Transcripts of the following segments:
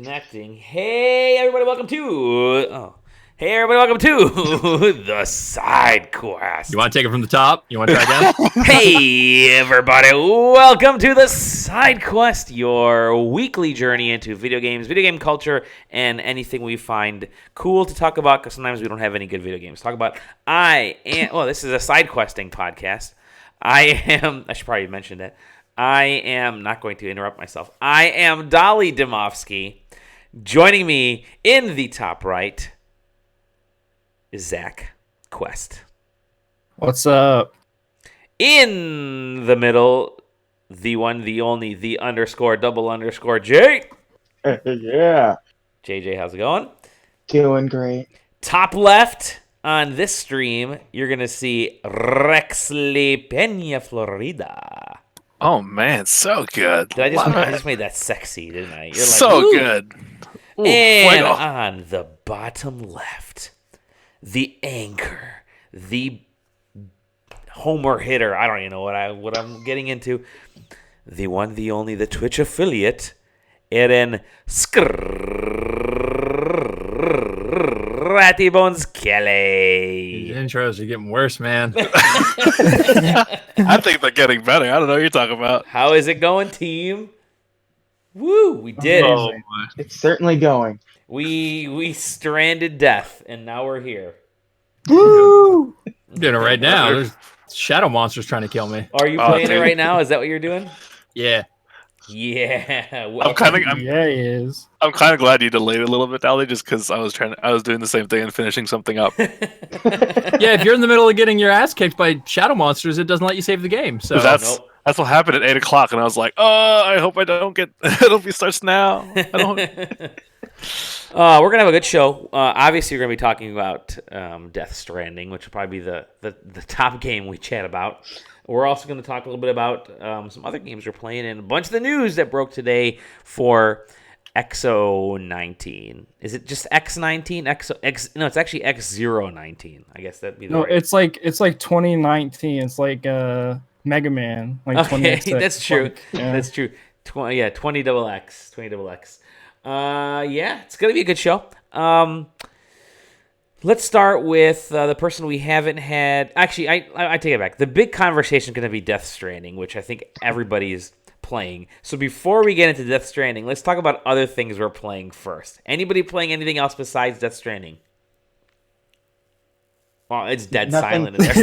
Connecting. Hey everybody, welcome to the SideQuest. You want to take it from the top? You want to try again? Hey everybody, welcome to the SideQuest, your weekly journey into video games, video game culture, and anything we find cool to talk about, because sometimes we don't have any good video games to talk about. This is a SideQuesting podcast. I should probably mention that. I am not going to interrupt myself. I am Dali Dimofsky. Joining me in the top right is Zach Quest. What's up? In the middle, the one, the only, the _double_ J. Yeah. JJ, how's it going? Doing great. Top left on this stream, you're going to see Rexley Peña, Florida. Oh man, so good. I just made that sexy, didn't I? You're like, so ooh. good. Ooh, And fuego. on the bottom left, the anchor, the homer hitter. I don't even know what I'm getting into. The one, the only, the Twitch affiliate, Erron Scratty Bones Kelly. These intros are getting worse, man. I think they're getting better. I don't know what you're talking about. How is it going, team? Woo, we did Oh, it. my. It's certainly going. We stranded death, and now we're here. Woo! I'm doing it right now. There's shadow monsters trying to kill me. Are you Oh, playing it dude. right now? Is that what you're doing? Yeah. Yeah. I'm kind of Yeah, he is. I'm kind of glad you delayed it a little bit, Dali, just because I was doing the same thing and finishing something up. Yeah, if you're in the middle of getting your ass kicked by shadow monsters, it doesn't let you save the game. So That's what happened at 8:00, and I was like, I hope I don't get. I hope he starts now. I don't. We're gonna have a good show. Obviously, we're gonna be talking about Death Stranding, which will probably be the top game we chat about. We're also going to talk a little bit about some other games we're playing and a bunch of the news that broke today for XO19. Is it just X19? No, it's actually X019. I guess that'd be the No, right. it's like 2019. It's like Mega Man. Like Okay, 20XX. that's true. Like, yeah. That's true. 20 double X. Yeah, it's gonna be a good show. Let's start with the person we haven't had. Actually, I take it back. The big conversation is going to be Death Stranding, which I think everybody is playing. So before we get into Death Stranding, let's talk about other things we're playing first. Anybody playing anything else besides Death Stranding? Well, it's dead Nothing. silent in there.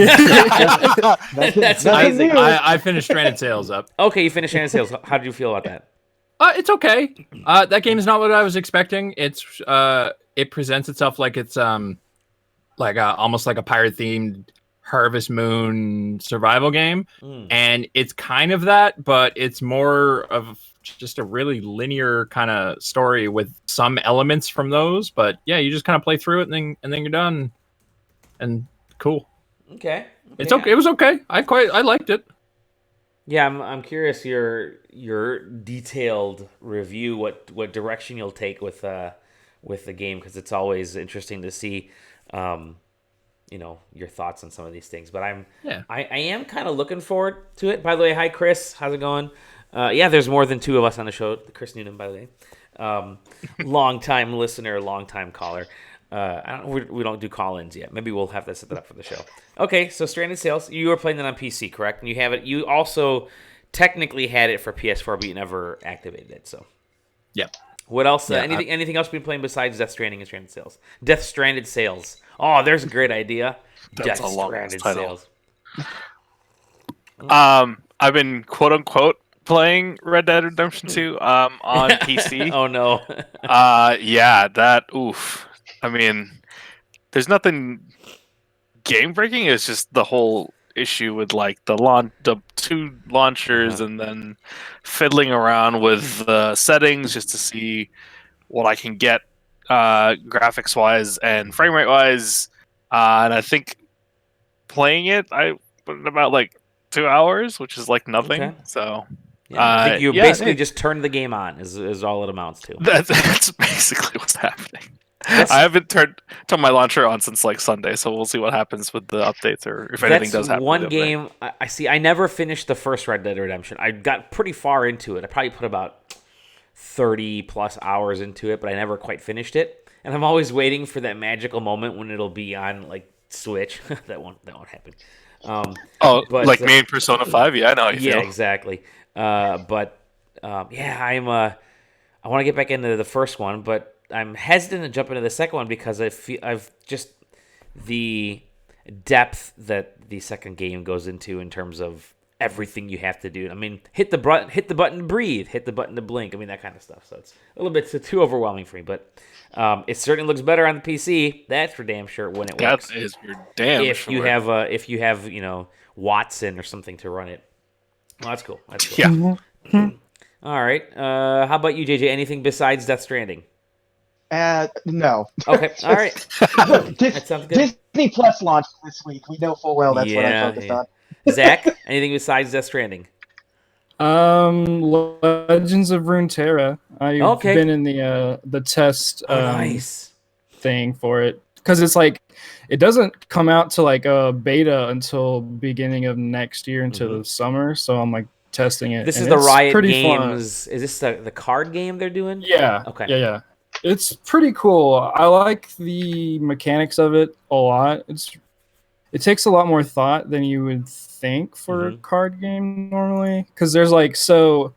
That's amazing. I finished Stranded Sails up. Okay, you finished Stranded Sails. How did you feel about that? It's okay. That game is not what I was expecting. It presents itself like it's almost like a pirate themed Harvest Moon survival game, and it's kind of that, but it's more of just a really linear kind of story with some elements from those. But yeah, you just kind of play through it and then you're done, and cool. Okay. It's okay. It was okay. I liked it. Yeah, I'm curious your detailed review, what direction you'll take with the game, because it's always interesting to see your thoughts on some of these things. But I am kind of looking forward to it. By the way, hi Chris, how's it going? There's more than two of us on the show. Chris Noonan, by the way, long time listener, long time caller. We don't do call-ins yet. Maybe we'll have to set that up for the show. Okay, so Stranded Sails, you were playing that on PC, correct? And you have it. You also technically had it for PS4, but you never activated it. So, Yeah. What else? Yeah, anything else you've been playing besides Death Stranding and Stranded Sails? Death Stranded Sails. Oh, there's a great idea. That's Death a long Stranded title. Sails. I've been quote unquote playing Red Dead Redemption 2 on PC. Oh no. Yeah, that oof. I mean, there's nothing game breaking. It's just the whole issue with like the two launchers and then fiddling around with the settings just to see what I can get graphics wise and frame rate wise. And I think playing it, I put in about like 2 hours, which is like nothing. Okay. So Yeah, I think you yeah, basically it- just turned the game on. Is all it amounts to. that's basically what's happening. I haven't turned my launcher on since like Sunday, so we'll see what happens with the updates or if anything does happen. One with the update. game I see. I never finished the first Red Dead Redemption. I got pretty far into it. I probably put about 30 plus hours into it, but I never quite finished it. And I'm always waiting for that magical moment when it'll be on like Switch. that won't happen. But like me in Persona 5? Yeah, I know how you yeah, feel. exactly. Yeah, I want to get back into the first one, but I'm hesitant to jump into the second one because I've just the depth that the second game goes into in terms of everything you have to do. I mean, hit the button to breathe, hit the button to blink. I mean, that kind of stuff. So it's a little bit too overwhelming for me, but it certainly looks better on the PC. That's for damn sure when it works. That is for damn if sure. you have Watson or something to run it. Well, that's cool. That's cool. Yeah. All right. How about you, JJ? Anything besides Death Stranding? No. Okay. All right. That sounds good. Disney Plus launched this week. We know full well that's what I focused on. Zach, anything besides Death Stranding? Legends of Runeterra. I've been in the test Nice thing for it because it's like it doesn't come out to like a beta until beginning of next year into the summer. So I'm like testing it. This and is the it's Riot pretty Games. fun. Is this the card game they're doing? Yeah. Okay. Yeah. It's pretty cool. I like the mechanics of it a lot. It takes a lot more thought than you would think for a card game normally, because there's like, so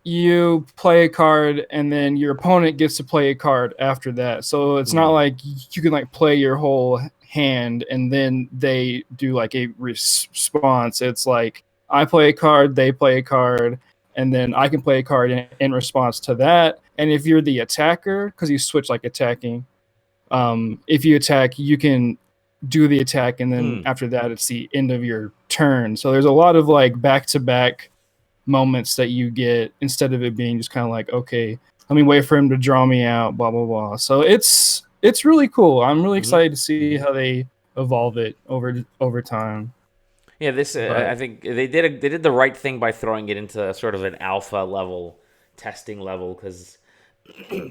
you play a card and then your opponent gets to play a card after that. So it's not like you can like play your whole hand and then they do like a response. It's like I play a card, they play a card, and then I can play a card in response to that. And if you're the attacker, because you switch like attacking, if you attack, you can do the attack, and then after that, it's the end of your turn. So there's a lot of like back-to-back moments that you get instead of it being just kind of like, okay, let me wait for him to draw me out, blah blah blah. So it's really cool. I'm really excited to see how they evolve it over time. Yeah, this I think they did the right thing by throwing it into sort of an alpha level testing level, because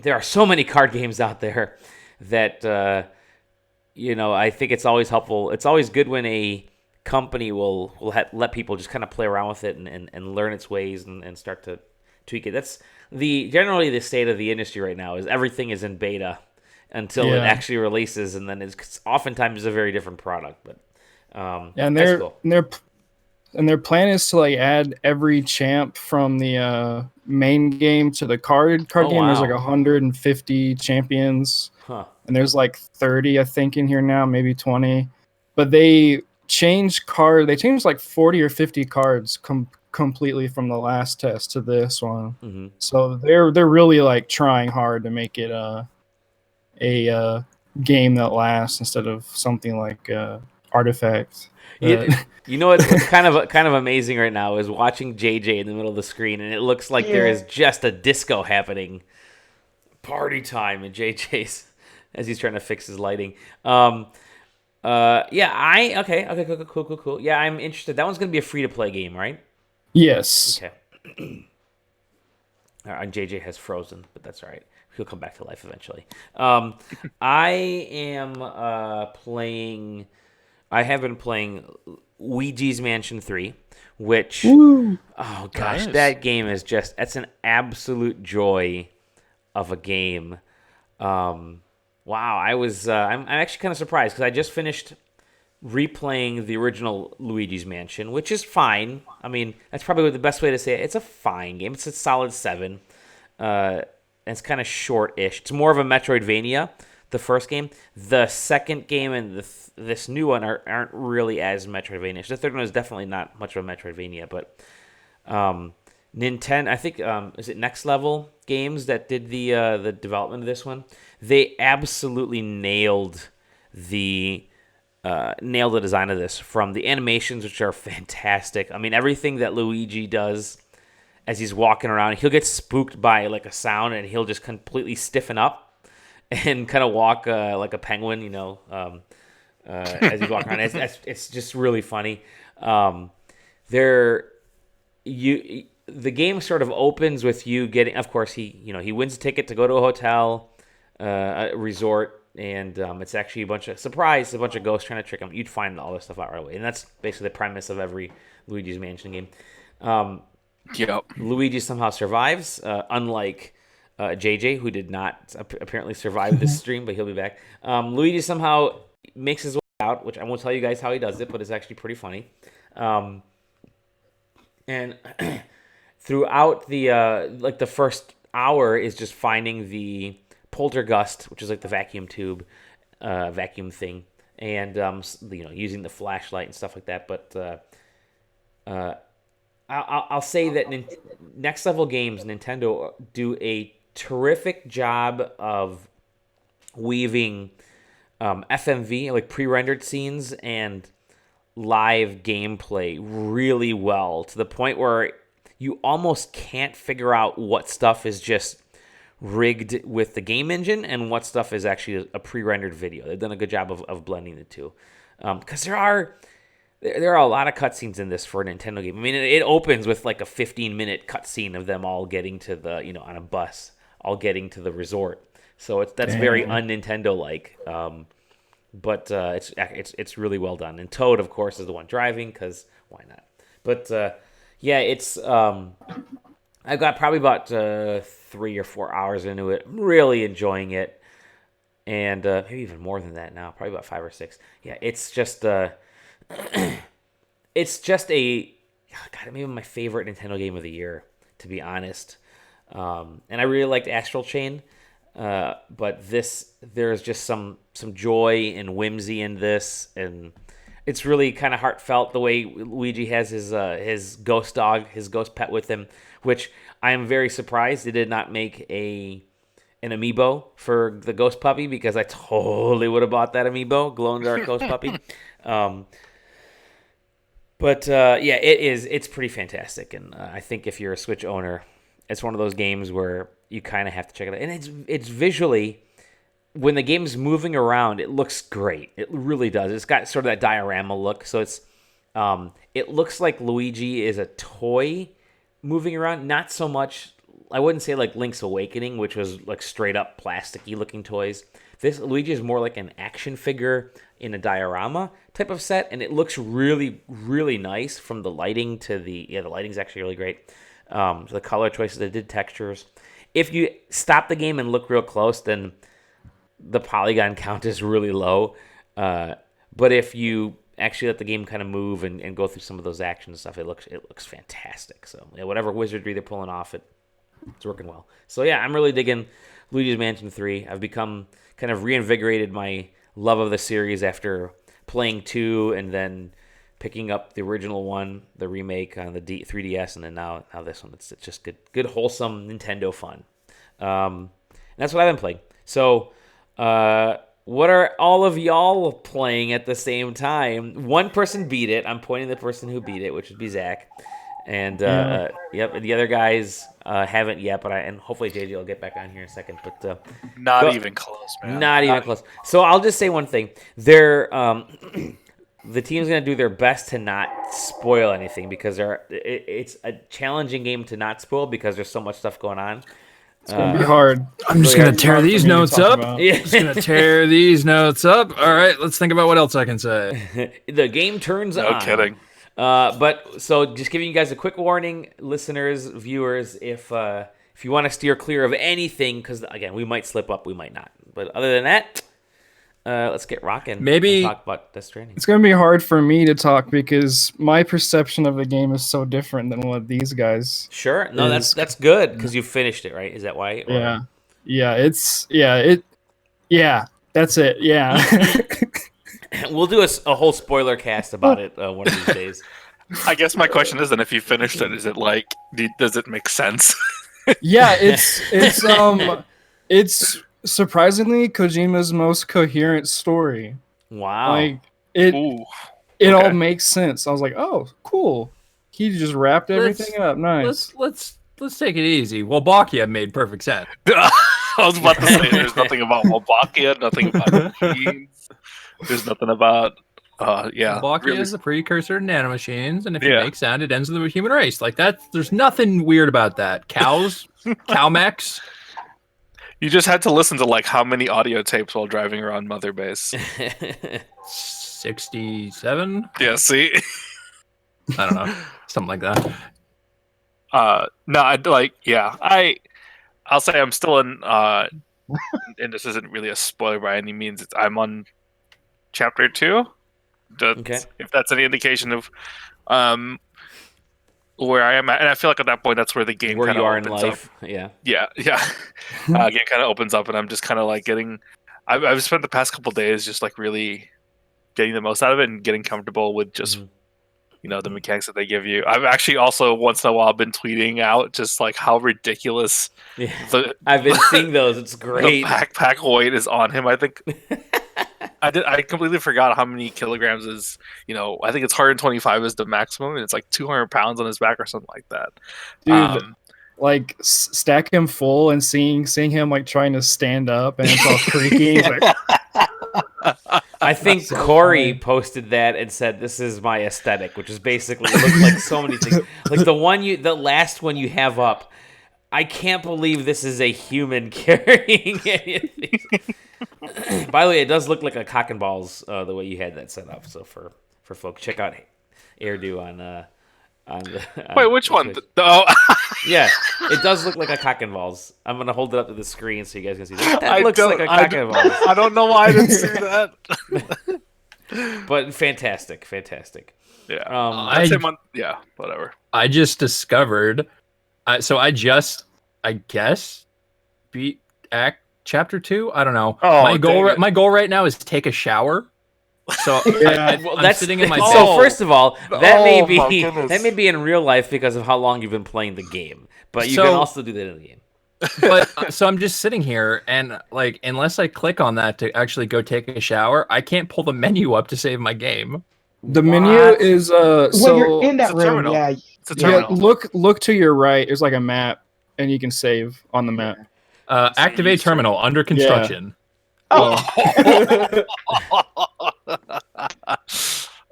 there are so many card games out there that I think it's always helpful. It's always good when a company will let people just kind of play around with it and learn its ways and start to tweak it. That's generally the state of the industry right now, is everything is in beta until it actually releases, and then it's oftentimes a very different product. But and their plan is to like add every champ from the main game to the card game. Wow. There's like 150 champions, and there's like 30 I think in here now, maybe 20. But they changed like 40 or 50 cards completely from the last test to this one. So they're really like trying hard to make it a game that lasts instead of something like Artifact. You know what's kind of amazing right now is watching JJ in the middle of the screen, and it looks like there is just a disco happening. Party time in JJ's as he's trying to fix his lighting. Cool. Yeah, I'm interested. That one's gonna be a free to play game, right? Yes. Okay. All right, JJ has frozen, but that's all right. He'll come back to life eventually. I have been playing Luigi's Mansion 3, which, oh gosh, that game is that's an absolute joy of a game. Wow, I'm actually kind of surprised because I just finished replaying the original Luigi's Mansion, which is fine. I mean, that's probably the best way to say it. It's a fine game. It's a solid 7. And it's kind of short-ish. It's more of a Metroidvania, the first game. The second game and this new one aren't really as Metroidvania. The third one is definitely not much of a Metroidvania, but Nintendo, I think, is it Next Level Games that did the development of this one? They absolutely nailed the design of this, from the animations, which are fantastic. I mean, everything that Luigi does as he's walking around, he'll get spooked by like a sound and he'll just completely stiffen up and kind of walk like a penguin, as he's walking around. It's just really funny. The game sort of opens with you getting, of course, he wins a ticket to go to a hotel, a resort, and it's actually a bunch of ghosts trying to trick him. You'd find all this stuff out right away, and that's basically the premise of every Luigi's Mansion game. Yep. Luigi somehow survives, unlike JJ, who did not apparently survive this stream, but he'll be back. Luigi somehow makes his way out, which I won't tell you guys how he does it, but it's actually pretty funny. And throughout the first hour is just finding the poltergust, which is like the vacuum tube, vacuum thing, and using the flashlight and stuff like that. But I'll say that Next Level Games, Nintendo, do a terrific job of weaving FMV, like pre-rendered scenes, and live gameplay really well, to the point where you almost can't figure out what stuff is just rigged with the game engine and what stuff is actually a pre-rendered video. They've done a good job of blending the two. Because there are a lot of cutscenes in this for a Nintendo game. I mean, it opens with like a 15-minute cutscene of them all getting to the, on a bus, all getting to the resort. So that's very un-Nintendo-like. But it's really well done. And Toad, of course, is the one driving, because why not? But yeah, it's I've got probably about 3 or 4 hours into it. I'm really enjoying it, and maybe even more than that now. Probably about 5 or 6. Yeah, it's just it's just maybe my favorite Nintendo game of the year, to be honest. And I really liked Astral Chain. But there's just some joy and whimsy in this, and it's really kind of heartfelt the way Luigi has his ghost dog, his ghost pet with him, which I am very surprised they did not make an amiibo for the ghost puppy, because I totally would have bought that amiibo, glow in the dark ghost puppy. But yeah, it's pretty fantastic, and I think if you're a Switch owner, it's one of those games where you kind of have to check it out. And it's visually, when the game's moving around, it looks great. It really does. It's got sort of that diorama look. So it looks like Luigi is a toy moving around. Not so much, I wouldn't say like Link's Awakening, which was like straight up plasticky looking toys. This Luigi is more like an action figure in a diorama type of set. And it looks really, really nice from the lighting to the lighting's actually really great. The color choices, they did textures. If you stop the game and look real close, then the polygon count is really low. But if you actually let the game kind of move and go through some of those actions and stuff, it looks fantastic. So yeah, whatever wizardry they're pulling off, it's working well. So yeah, I'm really digging Luigi's Mansion 3. I've become kind of reinvigorated my love of the series after playing 2 and then picking up the original one, the remake on the 3DS, and then now this one. It's just good wholesome Nintendo fun. And that's what I've been playing. So, what are all of y'all playing at the same time? One person beat it. I'm pointing to the person who beat it, which would be Zach. And yep, the other guys haven't yet, and hopefully JJ will get back on here in a second. But not even close, man. Not even close. So I'll just say one thing. The team's going to do their best to not spoil anything, because it's a challenging game to not spoil because there's so much stuff going on. It's going to be hard. I'm just going to tear these notes up. Yeah. Just going to tear these notes up. All right, let's think about what else I can say. The game turns on. No kidding. But so just giving you guys a quick warning, listeners, viewers, if you want to steer clear of anything, because again, we might slip up, we might not. But other than that, let's get rocking. Maybe talk about Death Stranding. It's going to be hard for me to talk because my perception of the game is so different than what these guys. Sure. No, that's good because you finished it, right? Is that why? Or... Yeah. That's it. Yeah. We'll do a whole spoiler cast about it one of these days. I guess my question is, then, if you finished it, is it like, does it make sense? Yeah, it's surprisingly Kojima's most coherent story. Wow. Like it all makes sense. I was like, oh, cool. He just wrapped everything up. Nice. Let's take it easy. Wolbachia made perfect sense. I was about to say there's nothing about Wolbachia, nothing about machines. There's nothing about Wolbachia is the precursor to nanomachines, and if you make sound, it ends with the human race. Like that, there's nothing weird about that. Cows, cow mechs. You just had to listen to like how many audio tapes while driving around Mother Base? 67? Yeah, see? I don't know. Something like that. No, I'll say I'm still in. And this isn't really a spoiler by any means. I'm on chapter 2. Okay. If that's any indication of where I am at, and I feel like at that point that's where the game Where kind you of are in opens life. up. Yeah. Yeah. Game kind of opens up, and I'm just kind of like getting. I've spent the past couple days just like really getting the most out of it and getting comfortable with just the mechanics that they give you. I've actually also once in a while been tweeting out just like how ridiculous Yeah. I've been seeing those. It's great. the backpack weight is on him. I think I completely forgot how many kilograms is. I think it's 125 is the maximum, and it's like 200 pounds on his back or something like that. Dude, like stack him full and seeing him like trying to stand up and it's all creaky. It's like, I think so Corey funny. posted that and said, "This is my aesthetic," which is basically looked like so many things. Like the last one you have up. I can't believe this is a human carrying anything. By the way, it does look like a cock and balls the way you had that set up. So for folks, check out Airdo on Wait, which one? Twitch. Oh, Yeah, it does look like a cock and balls. I'm gonna hold it up to the screen so you guys can see that. That looks like a cock and balls. I don't know why I didn't see that. But fantastic. Yeah, I whatever. I just discovered. So I guess, beat chapter 2. I don't know. Oh, my goal right now is take a shower. So I'm sitting in my bed. So first of all, that Oh, my goodness. may be in real life because of how long you've been playing the game, but you can also do that in the game. But so I'm just sitting here, and like unless I click on that to actually go take a shower, I can't pull the menu up to save my game. the menu is When so you're in that it's a room, terminal. yeah. It's a yeah, terminal. look to your right. There's like a map, and you can save on the map. Activate terminal under construction.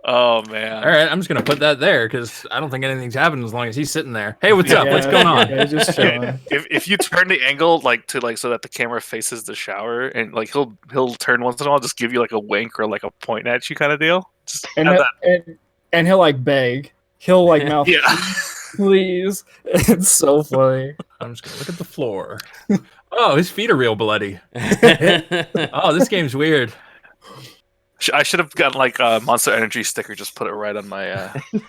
Oh man! All right, I'm just gonna put that there because I don't think anything's happened as long as he's sitting there. Hey, what's up? What's going on? Yeah, just chilling. If you turn the angle so that the camera faces the shower, and like he'll turn once in a while, just give you like a wink or like a point at you kind of deal. Just and, have and he'll like beg. He'll like mouth, Yeah. please. It's so funny. I'm just gonna look at the floor. Oh, his feet are real bloody. Oh, this game's weird. I should have gotten like a Monster Energy sticker. Just put it right on my.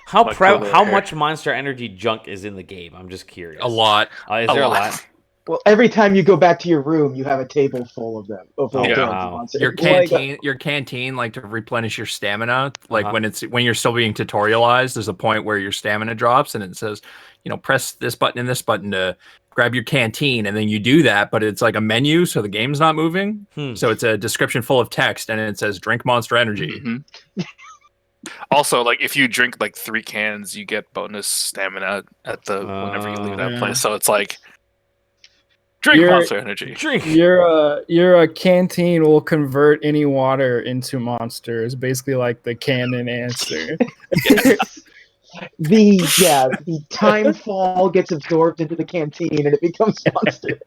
How Like over how here. much Monster Energy junk is in the game? I'm just curious. A lot. Is there a lot? Well, every time you go back to your room, you have a table full of them. Of Oh, those wow. monsters. Your Like, canteen, like to replenish your stamina. Like when you're still being tutorialized, there's a point where your stamina drops, and it says, press this button and this button to grab your canteen, and then you do that, but it's like a menu, so the game's not moving. So it's a description full of text, and it says drink Monster Energy. Mhm. Also, like if you drink like 3 cans, you get bonus stamina at whenever you leave that yeah. place. So it's like drink You're- Monster Energy. Drink. Your canteen will convert any water into monsters. Basically, like the canon answer. the time fall gets absorbed into the canteen and it becomes monster.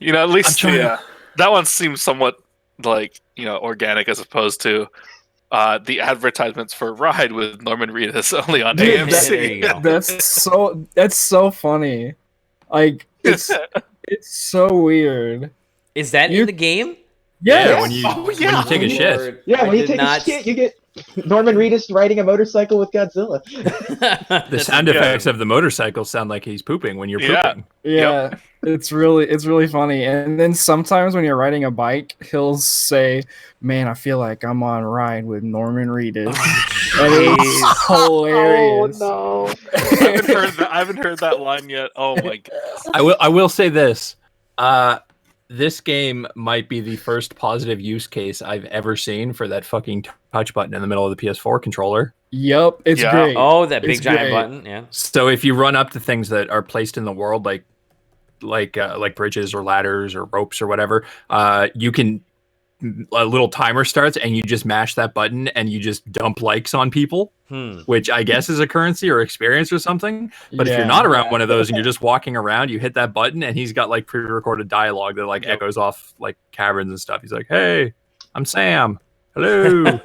At least trying that one seems somewhat like organic as opposed to the advertisements for Ride with Norman Reedus only on Dude, AMC. There you go. That's so funny. Like it's so weird. Is that You- in the game? Yeah, Yes. when you Oh, yeah. when you take a shit. Lord, Yeah, I when you did take not- a shit, you get Norman Reedus riding a motorcycle with Godzilla. The sound effects of the motorcycle sound like he's pooping when you're Yeah. pooping. Yeah, it's really funny. And then sometimes when you're riding a bike, he'll say, "Man, I feel like I'm on ride with Norman Reedus." And it's hilarious. Oh no! I haven't heard that line yet. Oh my god. I will say this. This game might be the first positive use case I've ever seen for that fucking touch button in the middle of the PS4 controller. Yup, it's Yeah. great. Oh, that big It's giant great. button. Yeah. So if you run up to things that are placed in the world, like bridges or ladders or ropes or whatever, you can a little timer starts and you just mash that button and you just dump likes on people, which I guess is a currency or experience or something. But if you're not around one of those and you're just walking around, you hit that button and he's got like pre-recorded dialogue that like echoes off like caverns and stuff. He's like, "Hey, I'm Sam. Hello.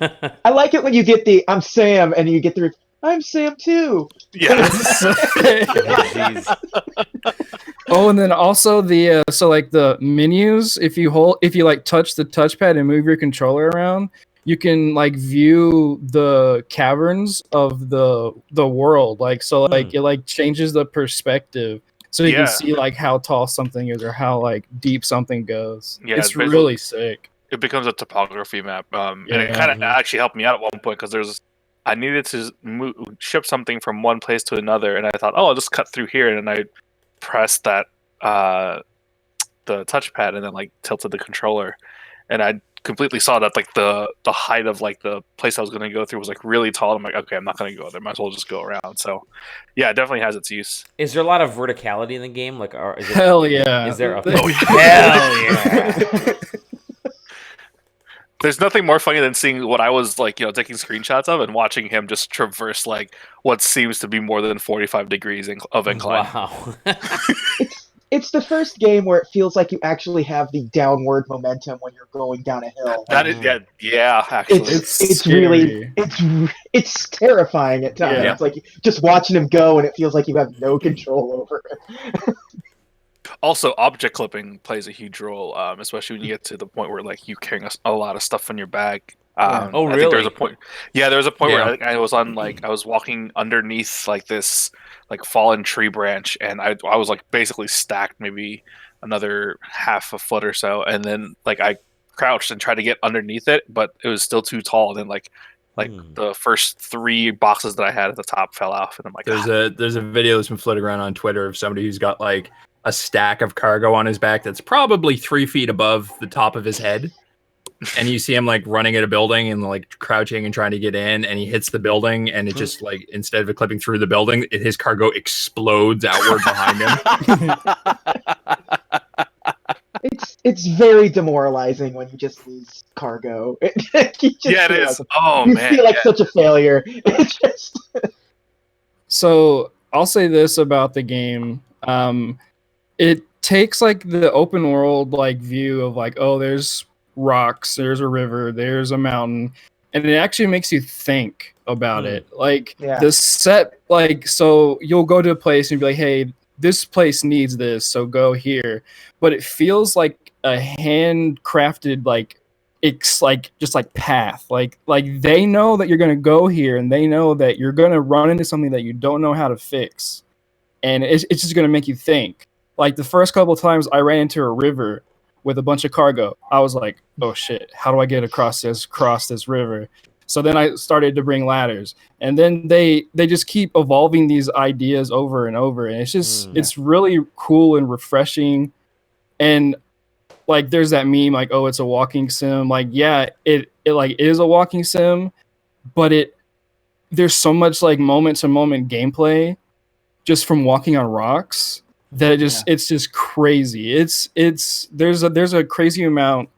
I like it when you get the "I'm Sam" and you get the "I'm Sam too." Yeah. Jeez. Oh, and then also the so like the menus, if you like touch the touchpad and move your controller around, you can like view the caverns of the world. Like so like it like changes the perspective. So you can Yeah. see like how tall something is or how like deep something goes. Yeah, It's it's basically- really sick. It becomes a topography map, and it Yeah. kind of actually helped me out at one point because I needed to ship something from one place to another, and I thought, oh, I'll just cut through here, and I pressed that the touchpad and then like tilted the controller, and I completely saw that like the height of like the place I was going to go through was like really tall. I'm like, okay, I'm not going to go there. Might as well just go around. So, yeah, it definitely has its use. Is there a lot of verticality in the game? Like, is it, Hell yeah. is there? Oh, Hell yeah! There's nothing more funny than seeing what I was like, taking screenshots of and watching him just traverse like what seems to be more than 45 degrees of incline. Wow. It's the first game where it feels like you actually have the downward momentum when you're going down a hill. That is, yeah, actually. It's scary. really it's terrifying at times. Yeah. It's like just watching him go, and it feels like you have no control over it. Also, object clipping plays a huge role, especially when you get to the point where like you carrying a lot of stuff in your bag. Yeah. Oh, I think there was really? a point. Yeah, there was a point Yeah. where I was on like I was walking underneath like this like fallen tree branch, and I was like basically stacked maybe another half a foot or so, and then like I crouched and tried to get underneath it, but it was still too tall. And then like the first 3 boxes that I had at the top fell off, and I'm like, There's a video that's been floating around on Twitter of somebody who's got like a stack of cargo on his back that's probably 3 feet above the top of his head. And you see him like running at a building and like crouching and trying to get in, and he hits the building, and it just like instead of it clipping through the building, his cargo explodes outward behind him. It's very demoralizing when you just lose cargo. You just yeah, it feel is. Like Oh you man, feel like yeah. such a failure. It's just So I'll say this about the game. It takes like the open world like view of like, oh, there's rocks, there's a river, there's a mountain, and it actually makes you think about it. Like Yeah. the set, like so you'll go to a place and be like, hey, this place needs this, so go here. But it feels like a handcrafted like it's like just like path. Like they know that you're gonna go here, and they know that you're gonna run into something that you don't know how to fix, and it's just gonna make you think. Like the first couple of times I ran into a river with a bunch of cargo, I was like, oh shit, how do I get across this river? So then I started to bring ladders, and then they just keep evolving these ideas over and over, and it's just it's really cool and refreshing. And like there's that meme like, oh, it's a walking sim. Like yeah, it like is a walking sim, but there's so much like moment to moment gameplay just from walking on rocks that it's just crazy. It's there's a crazy amount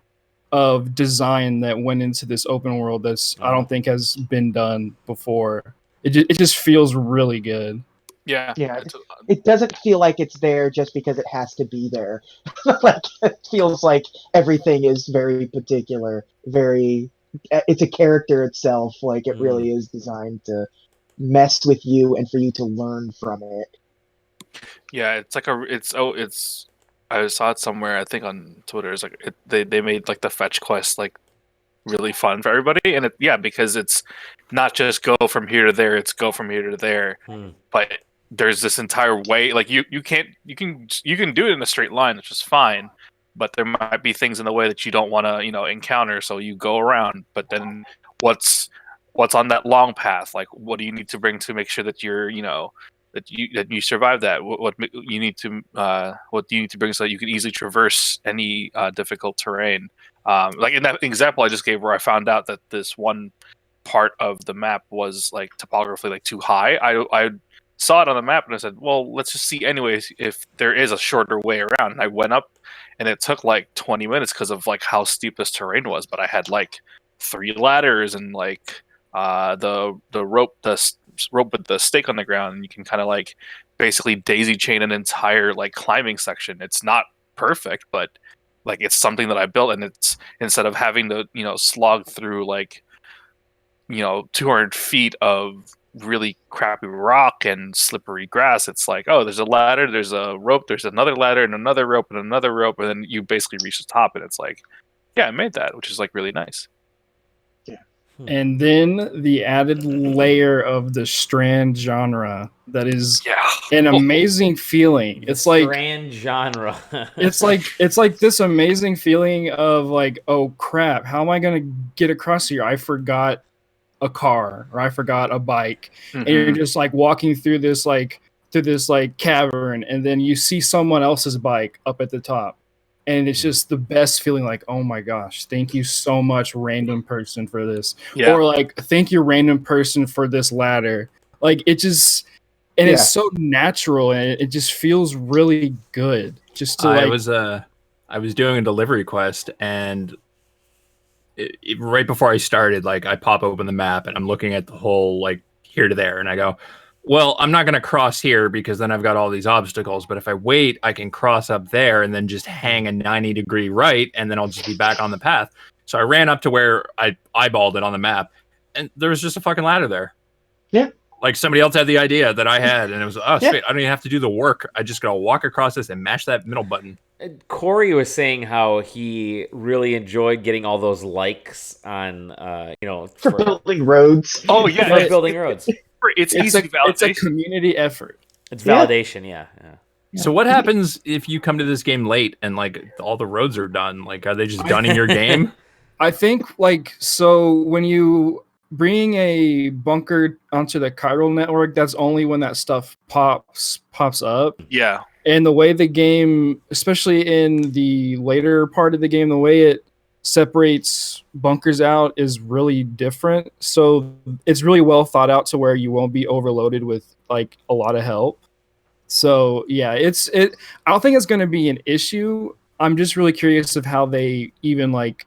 of design that went into this open world that's I don't think has been done before. It just feels really good. Yeah. it doesn't feel like it's there just because it has to be there. Like it feels like everything is very particular, it's a character itself. Like it really is designed to mess with you and for you to learn from it. Yeah, it's like I saw it somewhere, I think on Twitter. It's like they made like the fetch quest like really fun for everybody, and because it's not just go from here to there, it's go from here to there. But there's this entire way, like you can do it in a straight line, which is fine, but there might be things in the way that you don't want to encounter, so you go around. But then what's on that long path? Like what do you need to bring to make sure that you're that you survive that? What you need to what do you need to bring so that you can easily traverse any difficult terrain? Like in that example I just gave, where I found out that this one part of the map was like topographically like too high. I saw it on the map and I said, well, let's just see anyways if there is a shorter way around. And I went up, and it took like 20 minutes because of like how steep this terrain was. But I had like 3 ladders and like the rope with the stake on the ground, and you can kind of like basically daisy chain an entire like climbing section. It's not perfect, but like it's something that I built, and it's instead of having to slog through like 200 feet of really crappy rock and slippery grass. It's like, oh, there's a ladder, there's a rope, there's another ladder and another rope and another rope, and then you basically reach the top, and it's like, yeah, I made that, which is like really nice. And then the added layer of the Strand genre that is an amazing feeling. It's like Strand genre. it's like this amazing feeling of like, oh crap, how am I gonna get across here? I forgot a car or I forgot a bike. And you're just like walking through this cavern, and then you see someone else's bike up at the top. And it's just the best feeling, like, oh my gosh, thank you so much, random person, for this. Yeah. Or like, thank you, random person, for this ladder. Like, it just, and it's so natural, and it just feels really good. Just to I was doing a delivery quest, and right before I started, like, I pop open the map and I'm looking at the whole like here to there, and I go, well, I'm not going to cross here because then I've got all these obstacles. But if I wait, I can cross up there and then just hang a 90-degree right, and then I'll just be back on the path. So I ran up to where I eyeballed it on the map, and there was just a fucking ladder there. Yeah. Like somebody else had the idea that I had, and it was, oh, sweet. I don't even have to do the work. I just got to walk across this and mash that middle button. Corey was saying how he really enjoyed getting all those likes on, for building roads. Oh yeah, for building roads. It's easy validation. It's a community effort. It's validation, yeah. So what happens if you come to this game late and like all the roads are done? Like, are they just done in your game? I think like, so when you bring a bunker onto the chiral network, that's only when that stuff pops up. Yeah. And the way the game, especially in the later part of the game, the way it separates bunkers out is really different. So it's really well thought out to where you won't be overloaded with like a lot of help. So yeah, I don't think it's going to be an issue. I'm just really curious of how they even like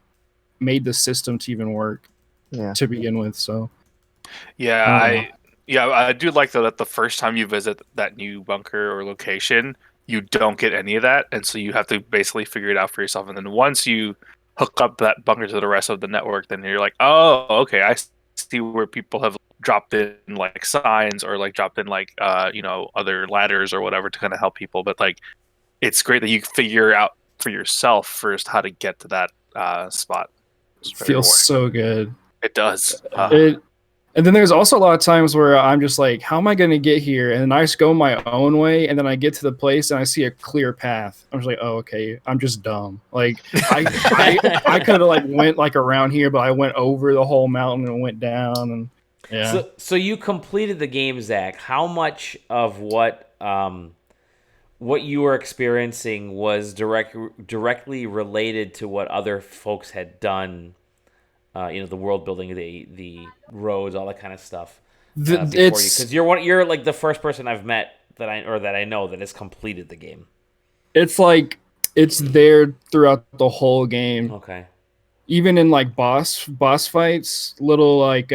made the system to even work to begin with. So yeah, I do like though that the first time you visit that new bunker or location, you don't get any of that, and so you have to basically figure it out for yourself. And then once you hook up that bunker to the rest of the network, then you're like, oh, okay, I see where people have dropped in like signs or like dropped in like other ladders or whatever to kind of help people. But like, it's great that you figure out for yourself first how to get to that spot. It feels so good. It does. And then there's also a lot of times where I'm just like, how am I going to get here? And then I just go my own way, and then I get to the place and I see a clear path. I'm just like, oh, okay, I'm just dumb. Like I could have like went like around here, but I went over the whole mountain and went down. And yeah. So you completed the game, Zach. How much of what you were experiencing was directly related to what other folks had done? The world building, the roads, all that kind of stuff. Because you're like the first person I've met that I know that has completed the game. It's like it's there throughout the whole game. Okay. Even in like boss fights, little like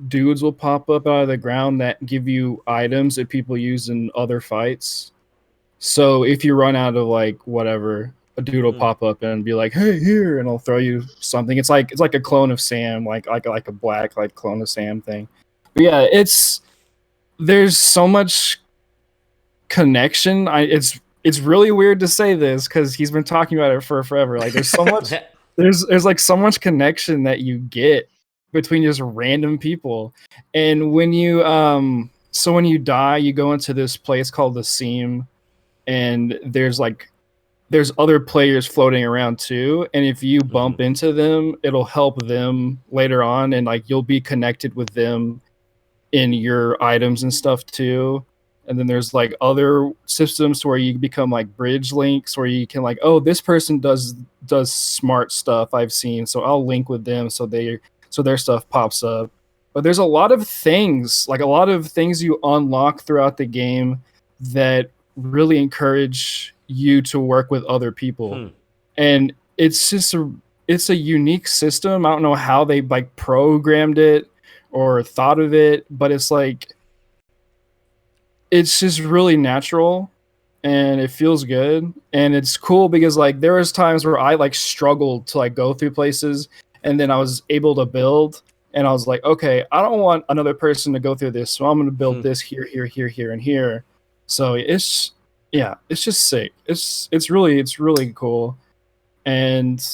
dudes will pop up out of the ground that give you items that people use in other fights. So if you run out of like whatever, a dude will pop up and be like, "Hey, here," and I'll throw you something. It's like a clone of Sam, like a black like clone of Sam thing. But yeah, there's so much connection. It's really weird to say this because he's been talking about it for forever. Like there's so much there's like so much connection that you get between just random people. And when you when you die, you go into this place called the Seam, and there's other players floating around too, and if you bump into them, it'll help them later on, and like you'll be connected with them in your items and stuff too. And then there's like other systems where you become like bridge links, where you can like, oh, this person does smart stuff I've seen, so I'll link with them so their stuff pops up. But there's a lot of things you unlock throughout the game that really encourage you to work with other people. And it's just it's a unique system. I don't know how they like programmed it or thought of it, but it's like it's just really natural. and it feels good, and it's cool because like there was times where I like struggled to like go through places, and then I was able to build, and I was like, okay, I don't want another person to go through this, so I'm going to build this here, here, here, here, and here. So it's just sick. It's really cool, and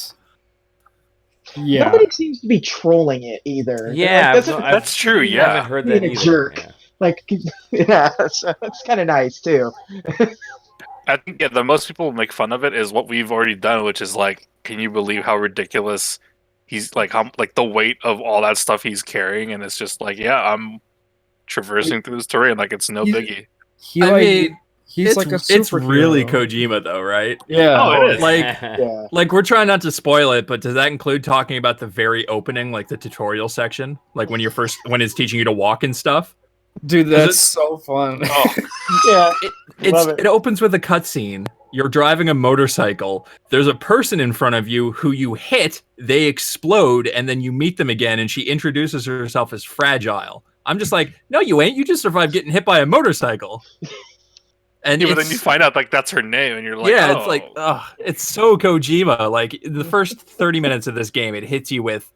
yeah, Nobody seems to be trolling it either. Yeah, Like, That's true. I Yeah. haven't heard being that a either. jerk. Yeah. Like, yeah, so it's kind of nice too. I think the most people make fun of it is what we've already done, which is like, can you believe how ridiculous he's like? How like the weight of all that stuff he's carrying, and it's just like, yeah, I'm traversing through this terrain like it's no He- biggie. I mean, he's like a it's really superhero. Kojima though, right? Yeah. Oh, it is. Like Yeah. like we're trying not to spoil it, but does that include talking about the very opening, like the tutorial section, like when when it's teaching you to walk and stuff? Dude, Is that's it- so fun. Oh, Yeah. Love it. It opens with a cutscene. You're driving a motorcycle. There's a person in front of you who you hit, they explode, and then you meet them again, and she introduces herself as Fragile. I'm just like, no, you ain't. You just survived getting hit by a motorcycle. And yeah, but then you find out like that's her name, and you're like, yeah, oh. it's like, ugh, it's so Kojima. Like the first 30 minutes of this game, it hits you with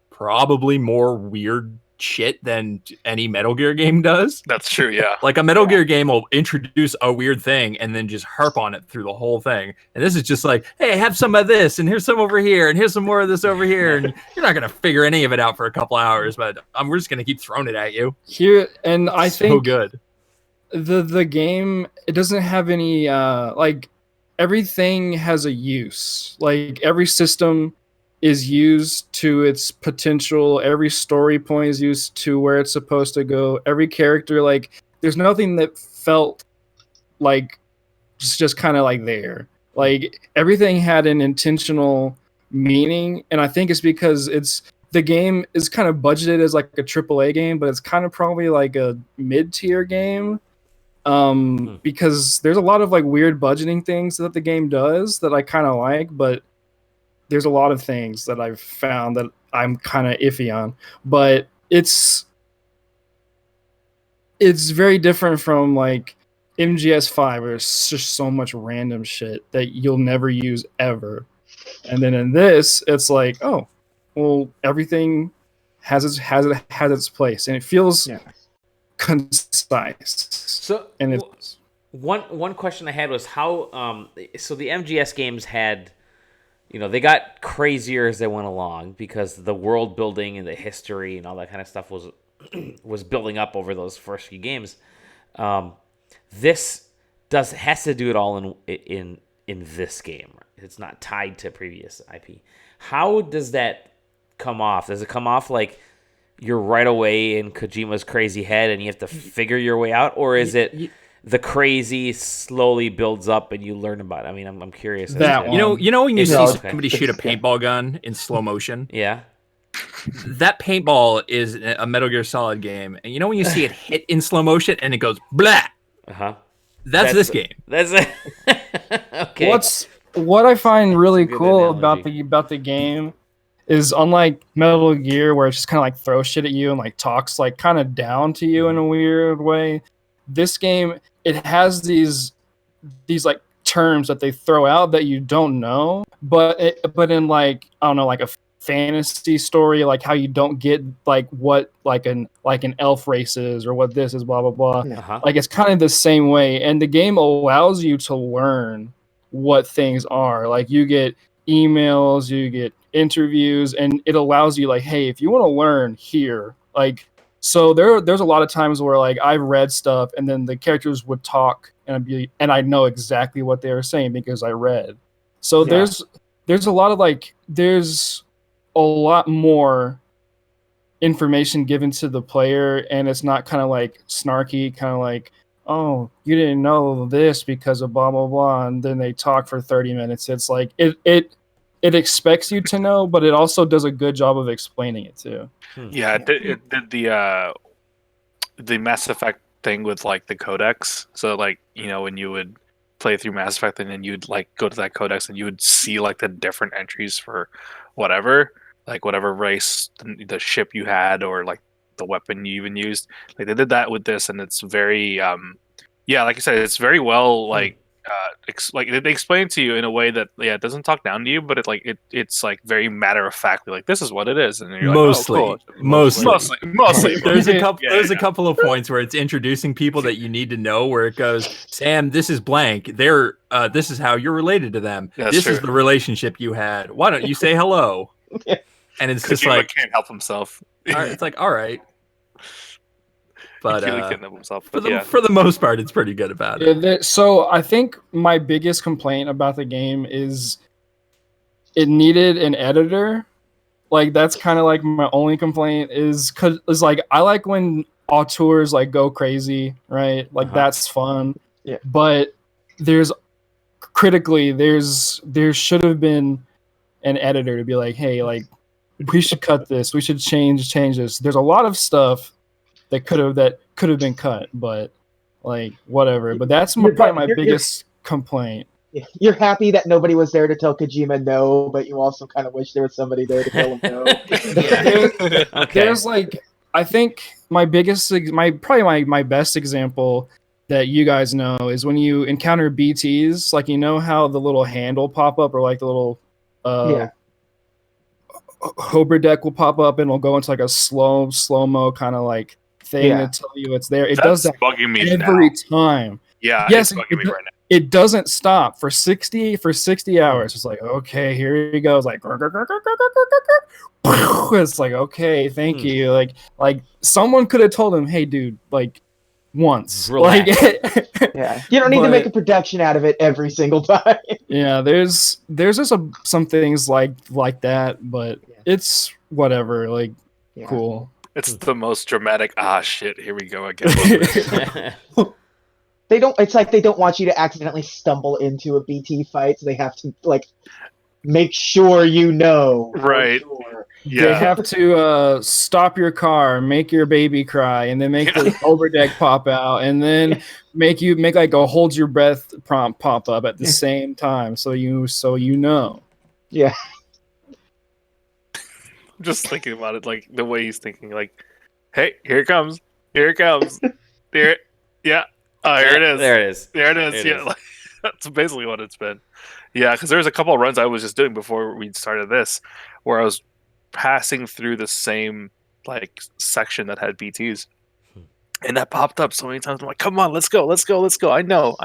probably more weird shit than any Metal Gear game does. That's true. Yeah. Like a Metal Gear game will introduce a weird thing and then just harp on it through the whole thing. And this is just like, hey, have some of this, and here's some over here, and here's some more of this over here. And you're not gonna figure any of it out for a couple hours, but we're just gonna keep throwing it at you. Here, and I So think good. the game, it doesn't have any like everything has a use. Like every system is used to its potential. Every story point is used to where it's supposed to go. Every character, like there's nothing that felt like just kind of like there. Like everything had an intentional meaning, and I think it's because the game is kind of budgeted as like a AAA game, but it's kind of probably like a mid-tier game. Because there's a lot of like weird budgeting things that the game does that I kind of like, but there's a lot of things that I've found that I'm kind of iffy on. But it's very different from like MGS5, where it's just so much random shit that you'll never use ever. And then in this, it's like, oh, well, everything has its place, and it feels concise. So And it's one question I had was how so the MGS games had, you know, they got crazier as they went along because the world building and the history and all that kind of stuff was building up over those first few games. This has to do it all in this game. It's not tied to previous IP. How does that come off? Does it come off like you're right away in Kojima's crazy head and you have to figure your way out, or is it the crazy slowly builds up and you learn about it? I mean, I'm curious. That You know when you see Okay. somebody shoot a paintball gun in slow motion? Yeah. That paintball is a Metal Gear Solid game, and you know when you see it hit in slow motion and it goes blah. Uh-huh. That's this game. That's it. Okay. What I find really Good cool analogy. about the game is, unlike Metal Gear, where it just kind of like throws shit at you and like talks like kind of down to you in a weird way, this game, it has these like terms that they throw out that you don't know, but in like, I don't know, like a fantasy story, like how you don't get like what like an elf race is or what this is, blah blah blah. Uh-huh. Like it's kind of the same way, and the game allows you to learn what things are. Like you get emails, you get interviews, and it allows you like, hey, if you want to learn here, like, so there's a lot of times where like I've read stuff and then the characters would talk and I know exactly what they were saying because I read. So Yeah. there's a lot of like, there's a lot more information given to the player, and it's not kind of like snarky, kind of like, oh, you didn't know this because of blah blah blah, and then they talk for 30 minutes. It's like it expects you to know, but it also does a good job of explaining it too. Yeah, it did the Mass Effect thing with like the codex. So like, you know, when you would play through Mass Effect and then you'd like go to that codex and you would see like the different entries for whatever race the ship you had or like the weapon you even used. Like they did that with this, and it's very like you said, it's very well like like they explain it to you in a way that it doesn't talk down to you, but it's like very matter of factly, like this is what it is, and you're Mostly. like, oh, cool. Mostly. There's a Yeah. couple. There's a couple of points where it's introducing people that you need to know. Where it goes, Sam, this is blank. They're this is how you're related to them. That's this true. is the relationship you had. Why don't you say hello? Yeah. And it's just Kojima like, can't help himself. all right, it's like, all right. But He can't help himself. for But the for the most part, it's pretty good about it. So I think my biggest complaint about the game is it needed an editor. Like that's kind of like my only complaint is like I like when auteurs like go crazy, right? Like that's fun. Yeah. But there should have been an editor to be like, hey, like we should cut this, we should change this. There's a lot of stuff that could have been cut, but like whatever. But that's probably my biggest complaint. You're happy that nobody was there to tell Kojima no, but you also kind of wish there was somebody there to tell him no. There's like, I think my best example that you guys know is when you encounter BTs, like you know how the little handle pop up or like the little hover deck will pop up and it'll go into like a slow-mo kind of like thing to tell you it's there. It does that bugging me every now. time. Yeah, yes, it's bugging me right now. It doesn't stop for 60 hours. It's like, okay, here he goes. Like, it's like, okay, thank you. Like someone could have told him, hey, dude, like once. Relax. Like, Yeah, you don't need to make a production out of it every single time. Yeah, there's just some things like that, but it's whatever. Like, cool. It's the most dramatic. Ah, shit! Here we go again. They don't. It's like they don't want you to accidentally stumble into a BT fight, so they have to like make sure you know. Right. Sure. Yeah. They have to stop your car, make your baby cry, and then make the overdeck pop out, and then make like a hold your breath prompt pop up at the same time, so you know. Yeah. I'm just thinking about it, like the way he's thinking, like, "Hey, here it comes! Here it comes! Here, yeah. Oh, here it is! There it is. There it is! There it Yeah, is. like, that's basically what it's been. Yeah, because there's a couple of runs I was just doing before we started this, where I was passing through the same like section that had BTs, and that popped up so many times. I'm like, "Come on, let's go! I know."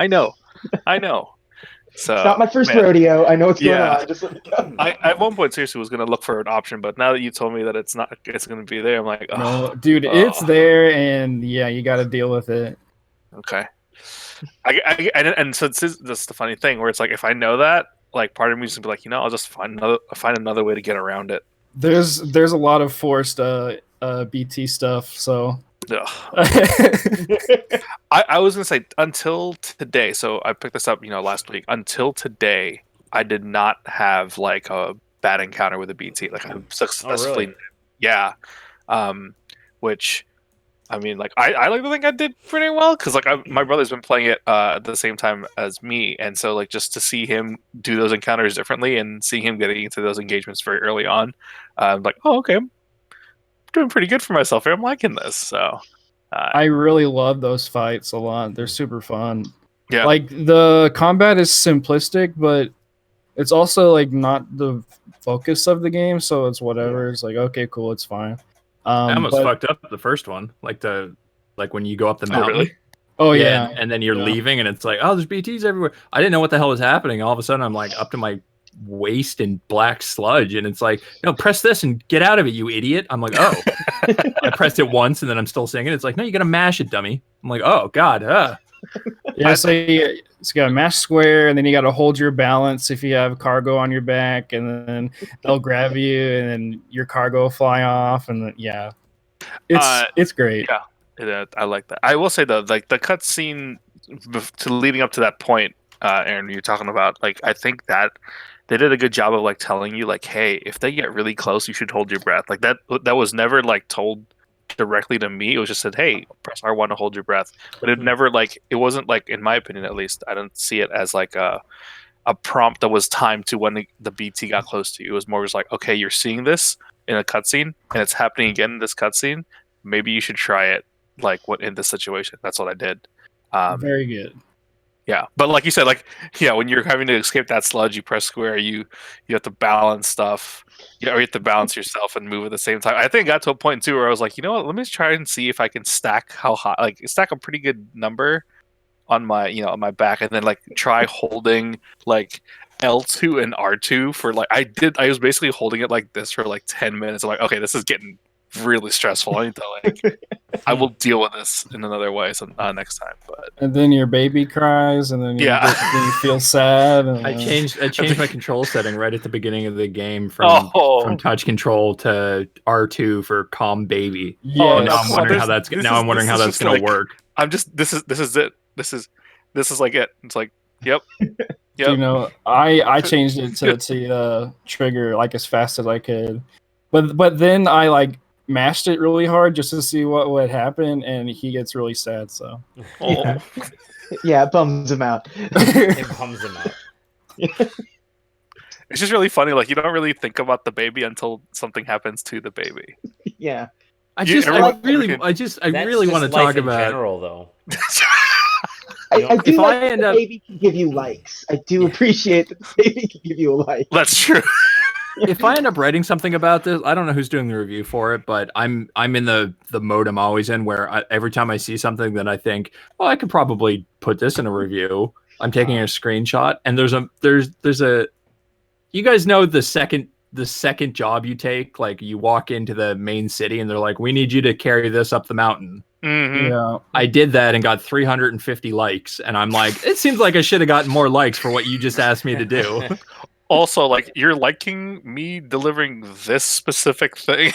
So It's not my first rodeo. I know what's going Yeah. on. Just let me go. I at one point seriously was gonna look for an option, but now that you told me that it's gonna be there, I'm like, oh, No, dude, it's there, and yeah, you got to deal with it. okay. And so this is the funny thing where it's like if I know that, like part of me is gonna be like, I'll just find another way to get around it. There's a lot of forced BT stuff, so. I was gonna say until today. So I picked this up, last week. Until today, I did not have like a bad encounter with a BT. Like I'm successfully, really? yeah. Which, I mean, like I like to think I did pretty well because like my brother's been playing it at the same time as me, and so like just to see him do those encounters differently and see him getting into those engagements very early on, I'm like, oh okay, I'm doing pretty good for myself here. I'm liking this. So. I really love those fights a lot. They're super fun. Yeah. Like the combat is simplistic, but it's also like not the focus of the game, so it's whatever. It's like okay, cool, it's fine. I almost fucked up the first one, like when you go up the mountain. Really? Oh yeah. And then you're leaving, and it's like, oh, there's BTs everywhere. I didn't know what the hell was happening. All of a sudden, I'm like up to my waist in black sludge, and it's like, no, press this and get out of it, you idiot. I'm like, oh. I pressed it once, and then I'm still singing. It's like, no, you gotta mash it, dummy. I'm like, oh god. Yeah, so you gotta mash square, and then you gotta hold your balance if you have cargo on your back, and then they'll grab you, and then your cargo will fly off, and then, yeah, it's great. Yeah, I like that. I will say though, like the cutscene to leading up to that point, Aaron, you're talking about, like I think that they did a good job of like telling you, like, hey, if they get really close, you should hold your breath. Like that was never like told directly to me. It was just said, hey, press R1 to hold your breath. But it never like it wasn't like, in my opinion at least, I don't see it as like a prompt that was timed to when the BT got close to you. It was more just like, okay, you're seeing this in a cutscene and it's happening again in this cutscene. Maybe you should try it like what in this situation. That's what I did. Very good. Yeah, but like you said, like when you're having to escape that sludge, you press square. You have to balance stuff. Or you have to balance yourself and move at the same time. I think it got to a point too where I was like, you know what? Let me try and see if I can stack stack a pretty good number on my on my back, and then like try holding like L2 and R2 for like I was basically holding it like this for like 10 minutes. I'm like, okay, this is getting really stressful. I need to like I will deal with this in another way next time. But And then your baby cries, and then then you feel sad. And, I changed my control setting right at the beginning of the game from touch control to R2 for calm baby. Yeah, Now I'm wondering how that's gonna work. I'm just this is it. This is like it. It's like yep. You know, I changed it to trigger like as fast as I could, but then I like mashed it really hard just to see what would happen, and he gets really sad. So Yeah, it bums him out. It bums him out. It's just really funny. Like you don't really think about the baby until something happens to the baby. Yeah. I really want to talk about general though. I do if like I that end the up- baby can give you likes. I do appreciate that the baby can give you a like. That's true. if I end up writing something about this, I don't know who's doing the review for it, but I'm in the mode I'm always in where every time I see something that I think, well, I could probably put this in a review, I'm taking a screenshot, and there's a you guys know the second job you take, like you walk into the main city and they're like, we need you to carry this up the mountain. Mm-hmm. yeah, I did that and got 350 likes, and I'm like, it seems like I should have gotten more likes for what you just asked me to do. Also, like you're liking me delivering this specific thing,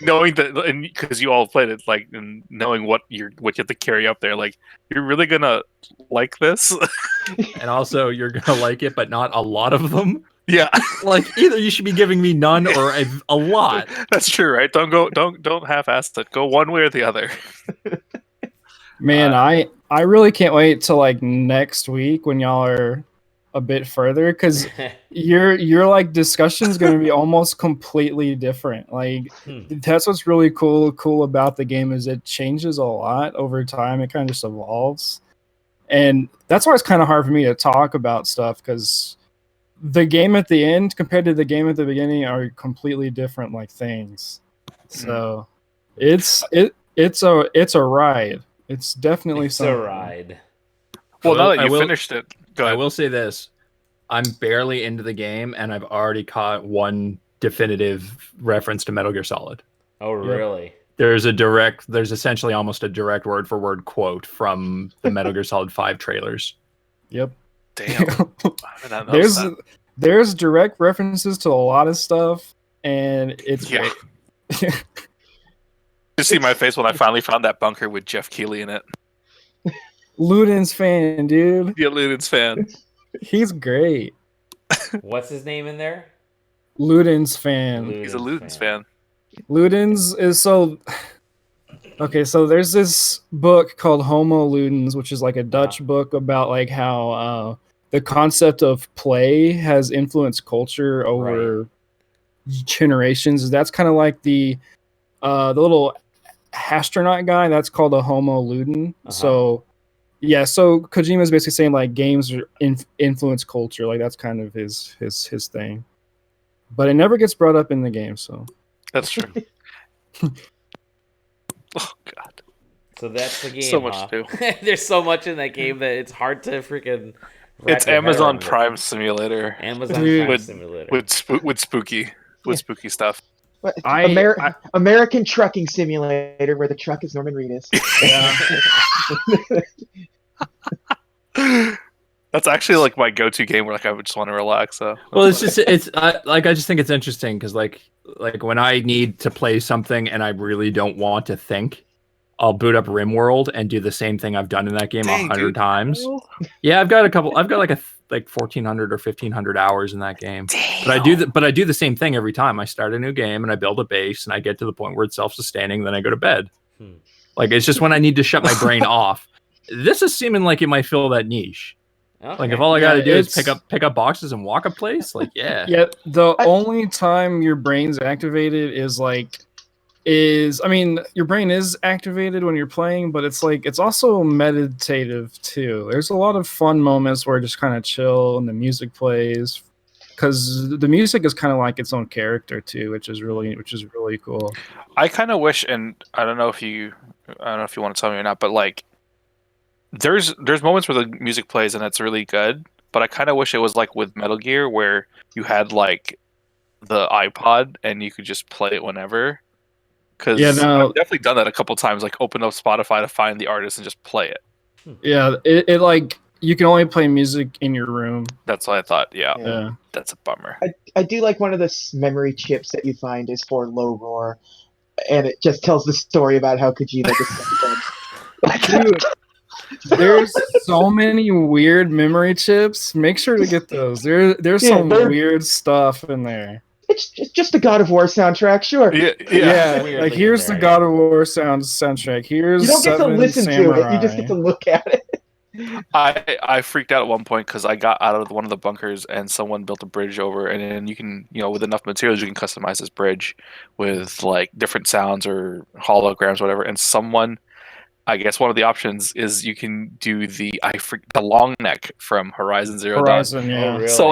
knowing that, and because you all played it, like, and knowing what you have to carry up there, like you're really gonna like this. And also, you're gonna like it, but not a lot of them. Yeah, Like either you should be giving me none or a lot. that's true, right? Don't half-ass it. Go one way or the other. man, I really can't wait till like next week when y'all are a bit further, because your like discussion's going to be almost completely different. Like that's what's really cool about the game, is it changes a lot over time. It kind of just evolves, and that's why it's kind of hard for me to talk about stuff, because the game at the end compared to the game at the beginning are completely different like things. So it's a ride. It's definitely It's a something. ride. Well, now that I you will- finished it, go I ahead. will say this: I'm barely into the game, and I've already caught one definitive reference to Metal Gear Solid. Oh, really? There's essentially almost a direct word for word quote from the Metal Gear Solid 5 trailers. Yep. Damn. I did not notice that. There's direct references to a lot of stuff, and it's Yeah. great. You see my face when I finally found that bunker with Jeff Keighley in it. Luden's fan, dude. The Luden's fan. He's great. What's his name in there? Luden's fan. He's a Luden's fan. Luden's is so. Okay, so there's this book called Homo Ludens, which is like a Dutch book about like how the concept of play has influenced culture over generations. That's kind of like the little astronaut guy. That's called a Homo Luden. So yeah, so Kojima's basically saying like games influence culture. Like that's kind of his thing. But it never gets brought up in the game, so That's true. Oh god. So that's the game. So much to do. There's so much in that game that it's hard to freaking. It's Amazon Prime Simulator Amazon Dude. Prime With- Simulator. with spooky stuff. But I- American Trucking Simulator, where the truck is Norman Reedus. That's actually like my go-to game where like I would just want to relax. So Well, it's just I just think it's interesting because like when I need to play something and I really don't want to think, I'll boot up RimWorld and do the same thing I've done in that game Dang, 100 dude. times. Yeah, I've got like 1,400 or 1,500 hours in that game. But I do the same thing every time. I start a new game and I build a base and I get to the point where it's self-sustaining, then I go to bed. Like it's just when I need to shut my brain off. This is seeming like it might fill that niche. Like if all I got to do is pick up boxes and walk a place, like yeah. Yeah, the only time your brain's activated is like is, I mean, your brain is activated when you're playing, but it's like it's also meditative too. There's a lot of fun moments where just kind of chill and the music plays, because the music is kind of like its own character too, which is really cool. I kind of wish, and I don't know if you want to tell me or not, but like there's moments where the music plays and it's really good, but I kind of wish it was like with Metal Gear where you had like the iPod and you could just play it whenever. Because Yeah, no. I've definitely done that a couple times, like open up Spotify to find the artist and just play it. Yeah, it like you can only play music in your room. That's what I thought. Yeah, Yeah. that's a bummer. I do like one of the memory chips that you find is for Low Roar, and it just tells the story about how Kojima decided. Dude, there's so many weird memory chips. Make sure to get those. There's some weird stuff in there. It's just the God of War soundtrack, sure. Yeah, Weirdly like here's the in there, God of War soundtrack. Here's You don't get to Seven listen Samurai. to it; you just get to look at it. I freaked out at one point because I got out of one of the bunkers and someone built a bridge over, and then you can, with enough materials, you can customize this bridge with like different sounds or holograms, whatever. And someone, I guess one of the options is you can do the long neck from Horizon Zero Dawn. Yeah. Oh, really? So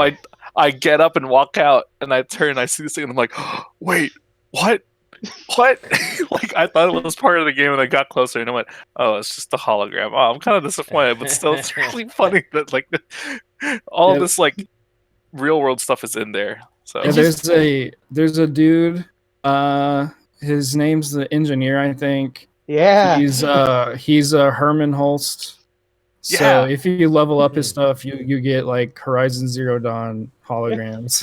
I get up and walk out, and I turn, I see this thing, and I'm like, oh, wait, what? Like I thought it was part of the game, and I got closer, and I went, oh, it's just a hologram. Oh, I'm kind of disappointed, but still, it's really funny that like all of this like real world stuff is in there. So Yeah, there's a dude. His name's the engineer, I think. Yeah. He's a Herman Holst. So Yeah. if you level up his stuff, you get like Horizon Zero Dawn holograms.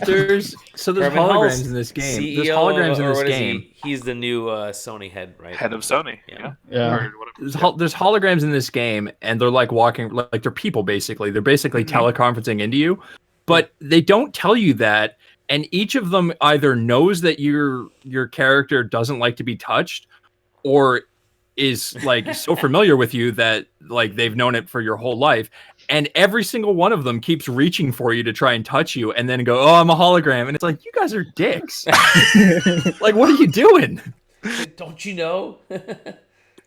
There's Herman holograms Hulst, in this game. CEO There's holograms of- in or this what is game. He's the new Sony head, right? head of Sony, Yeah. Yeah. Or whatever. There's holograms in this game, and they're like walking, like they're people basically. They're basically teleconferencing into you, but they don't tell you that. And each of them either knows that your character doesn't like to be touched, or is like so familiar with you that like they've known it for your whole life. And every single one of them keeps reaching for you to try and touch you, and then go, "Oh, I'm a hologram," and it's like, you guys are dicks. Like, what are you doing? Don't you know?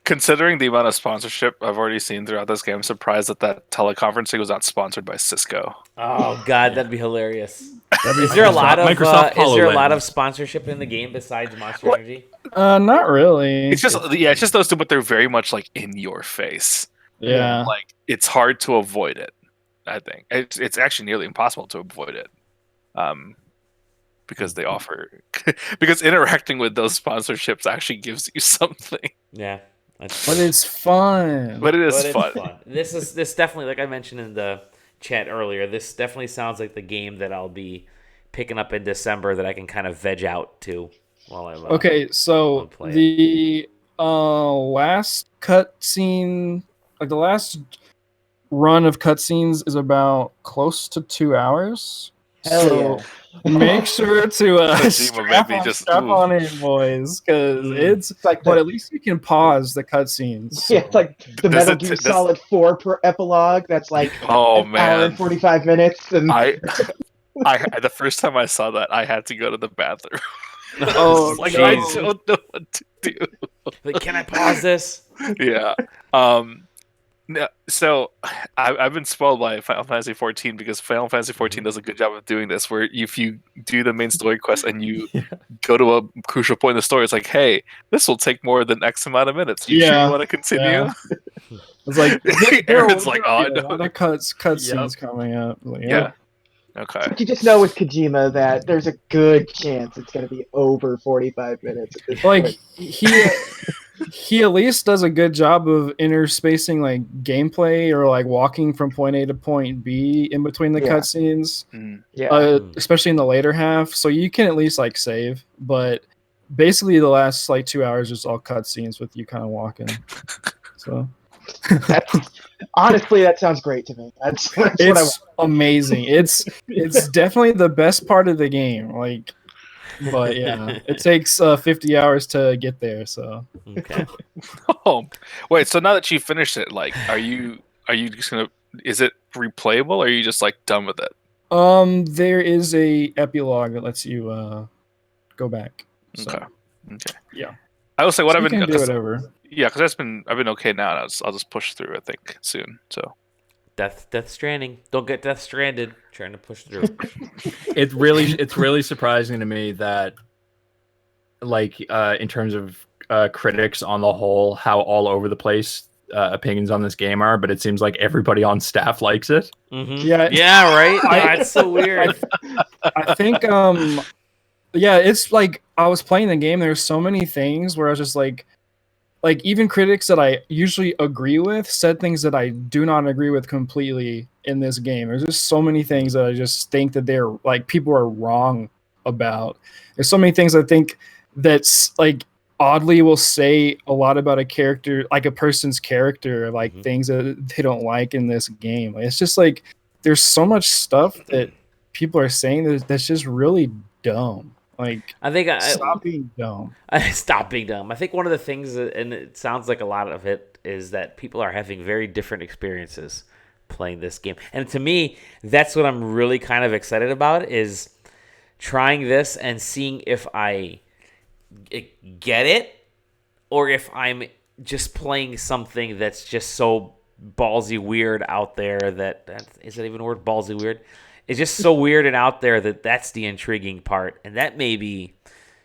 Considering the amount of sponsorship I've already seen throughout this game, I'm surprised that teleconferencing was not sponsored by Cisco. Oh God, that'd be hilarious. Is there a lot of HoloLens. sponsorship in the game besides Monster Energy? Not really. It's just those two, but they're very much like in your face. Yeah. Like it's hard to avoid it. I think it's actually nearly impossible to avoid it, because they offer because interacting with those sponsorships actually gives you something. Yeah, But it's fun. But it is But it's fun. fun. This definitely, like I mentioned in the chat earlier, this definitely sounds like the game that I'll be picking up in December that I can kind of veg out to while I'm Okay, so play the last cutscene, like the last run of cutscenes, is about close to 2 hours. Hell So yeah. make sure to Kojima made me just- strap on in, boys, because it's like but the, at least you can pause the cutscenes. yeah, it's like the Does Metal it- Gear does- Solid 4 per epilogue. That's like Oh an hour and man, 45 minutes. And I the first time I saw that, I had to go to the bathroom. Oh, Like no. I don't know what to do. like, can I pause this? Yeah. No, so I've been spoiled by Final Fantasy 14 because Final Fantasy 14 does a good job of doing this. Where if you do the main story quest and you go to a crucial point in the story, it's like, hey, this will take more than X amount of minutes. You sure Yeah, you want to continue? yeah. It's like Aaron's like, oh, a no. lot of cutscenes coming up. Like, Yeah. Okay. But you just know with Kojima that there's a good chance it's going to be over 45 minutes at this Like point. he at least does a good job of interspacing like gameplay or like walking from point A to point B in between the Yeah. cutscenes, Yeah. especially in the later half. So you can at least like save, but basically the last like 2 hours is all cutscenes with you kind of walking. So Honestly, that sounds great to me. That's what I want. it's amazing. It's definitely the best part of the game. Like, but yeah, it takes 50 hours to get there. So Okay. Oh, wait. So now that you finished it, like, are you just gonna? Is it replayable, or are you just like done with it? there is a epilogue that lets you go back. So. Okay. Okay. Yeah. I will say what So I've you been can do whatever. yeah, because I've been okay now. And I'll just push through. I think soon. So Death Stranding. Don't get Death Stranded. Trying to push through. It's really surprising to me that, like, in terms of critics on the whole, how all over the place opinions on this game are, but it seems like everybody on staff likes it. Mm-hmm. Yeah. Yeah, right? I- It's so weird. I think yeah, it's like I was playing the game, there's so many things where I was just like even critics that I usually agree with said things that I do not agree with completely in this game. There's just so many things that I just think that they're like people are wrong about. There's so many things I think that's like oddly will say a lot about a character, like a person's character, like things that they don't like in this game. It's just like there's so much stuff that people are saying that's just really dumb. Like, I think stop being dumb. Stop being dumb. I think one of the things, and it sounds like a lot of it, is that people are having very different experiences playing this game. And to me, that's what I'm really kind of excited about, is trying this and seeing if I get it or if I'm just playing something that's just so ballsy weird out there that is that even a word, ballsy weird? It's just so weird and out there that's the intriguing part. And that may be,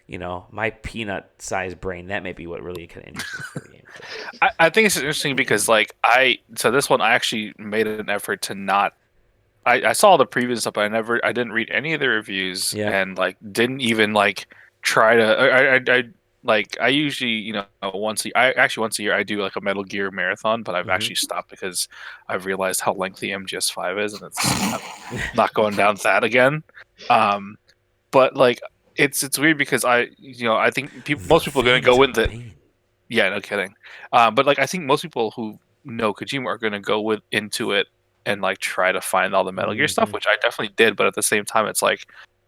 my peanut-sized brain, that may be what really kind of interesting for the game. I think it's interesting because so this one I actually made an effort to not. I saw the previews stuff, but I didn't read any of the reviews, and didn't even try to. I usually once a year I do like a Metal Gear marathon, but I've actually stopped because I've realized how lengthy MGS5 is, and it's not going down that again. But it's weird because I think most people are going to go into. Yeah, no kidding. But I think most people who know Kojima are going to go into it and try to find all the Metal Gear stuff, which I definitely did. But at the same time, it's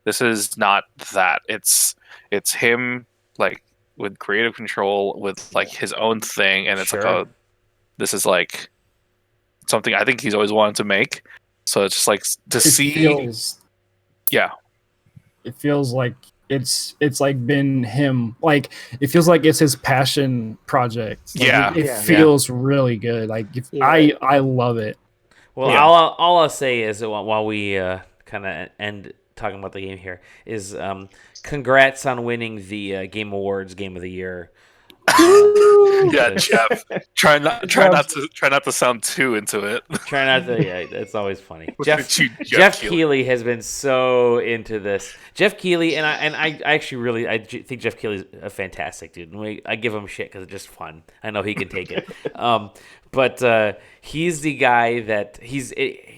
this is not that. It's him with creative control, with his own thing, and it's this is something I think he's always wanted to make. So it's just to see. It feels like it's been him. It feels like it's his passion project. It feels really good. I love it. Well, all I'll say is while we kind of end talking about the game here is congrats on winning the Game Awards Game of the Year. Yeah, Jeff. Try not to sound too into it. Try not to. Yeah, it's always funny. Jeff Keighley has been so into this. Jeff Keighley, and I actually I think Jeff Keighley's a fantastic dude. And I give him shit because it's just fun. I know he can take it. But he's the guy that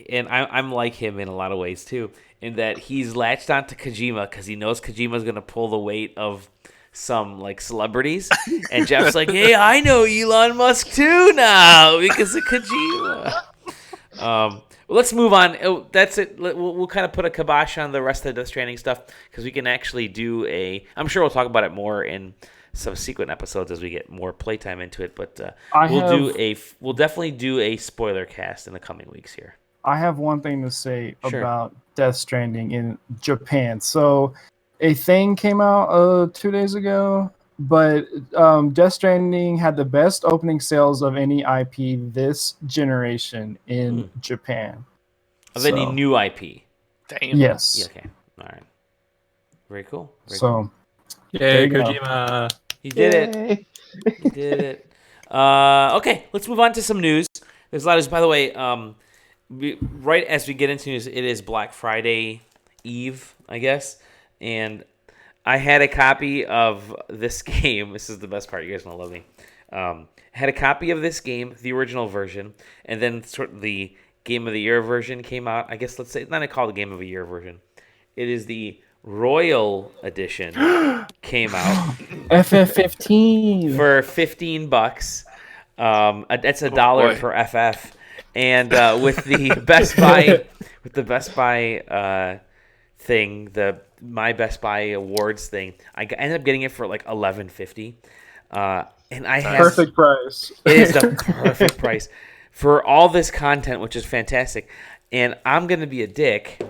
and I'm like him in a lot of ways too, in that he's latched onto Kojima because he knows Kojima's gonna pull the weight of some celebrities, and Jeff's like, hey, I know Elon Musk too now because of Kojima. Well, let's move on. That's it. We'll kind of put a kibosh on the rest of the Death Stranding stuff because we can actually do I'm sure we'll talk about it more in subsequent episodes as we get more playtime into it. But we'll definitely do a spoiler cast in the coming weeks here. I have one thing to say about Death Stranding in Japan. So a thing came out 2 days ago, but Death Stranding had the best opening sales of any IP this generation in Japan. Of any new IP? Damn. Yes. Yeah, okay. All right. Very cool. Yay, Kojima. He did it. He did it. Okay, let's move on to some news. There's a lot of news. By the way, right as we get into news, it is Black Friday Eve, I guess. And I had a copy of this game. This is the best part. You guys want to love me. I had a copy of this game, the original version, and then sort of the Game of the Year version came out. I guess let's say not call the Game of the Year version. It is the Royal Edition came out. FF15 for $15. That's $1 for FF, and with the Best Buy thing, the My Best Buy Awards thing, I ended up getting it for $11.50, and I have perfect price. It is the perfect price for all this content, which is fantastic. And I'm gonna be a dick,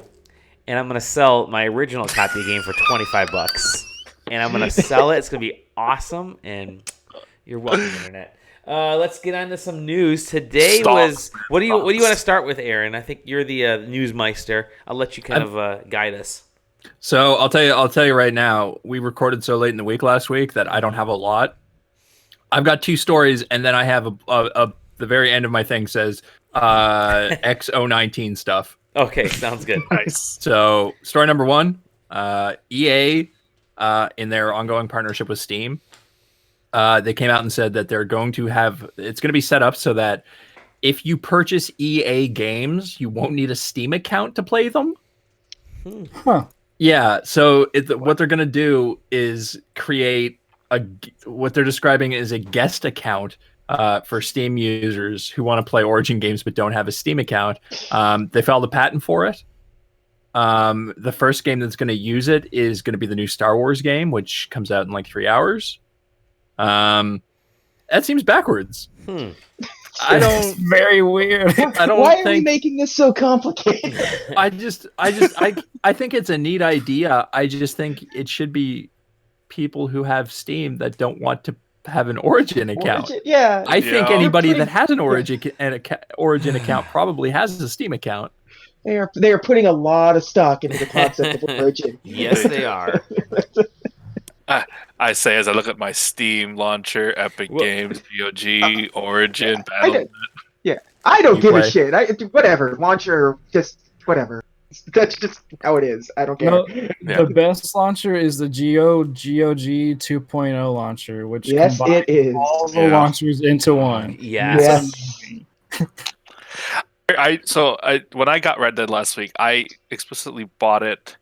and I'm gonna sell my original copy of the game for $25. and I'm gonna sell it. It's gonna be awesome, and you're welcome, internet. Let's get on to some news. Today was what do you want to start with, Aaron? I think you're the newsmeister. I'll let you kind of guide us. So I'll tell you right now. We recorded so late in the week last week that I don't have a lot. I've got 2 stories, and then I have the very end of my thing says X019 stuff. Okay, sounds good. Nice. So story number 1, EA, in their ongoing partnership with Steam, they came out and said that they're going to it's going to be set up so that if you purchase EA games, you won't need a Steam account to play them. Huh. Yeah, so what they're going to do is create what they're describing as a guest account for Steam users who want to play Origin games but don't have a Steam account. They filed a patent for it. The first game that's going to use it is going to be the new Star Wars game, which comes out in like 3 hours. That seems backwards. It's very weird. Why are we making this so complicated? I think it's a neat idea. I just think it should be people who have Steam that don't want to have an Origin account. Yeah. I think anybody that has an Origin account probably has a Steam account. They are putting a lot of stock into the concept of Origin. Yes, they are. I say as I look at my Steam launcher, Epic Games, GOG, Origin, Battle.net. I don't give a shit. Whatever. Launcher, just whatever. That's just how it is. I don't care. No, the best launcher is the GOG 2.0 launcher, which combines it is. all the launchers into one. Yes. When I got Red Dead last week, I explicitly bought it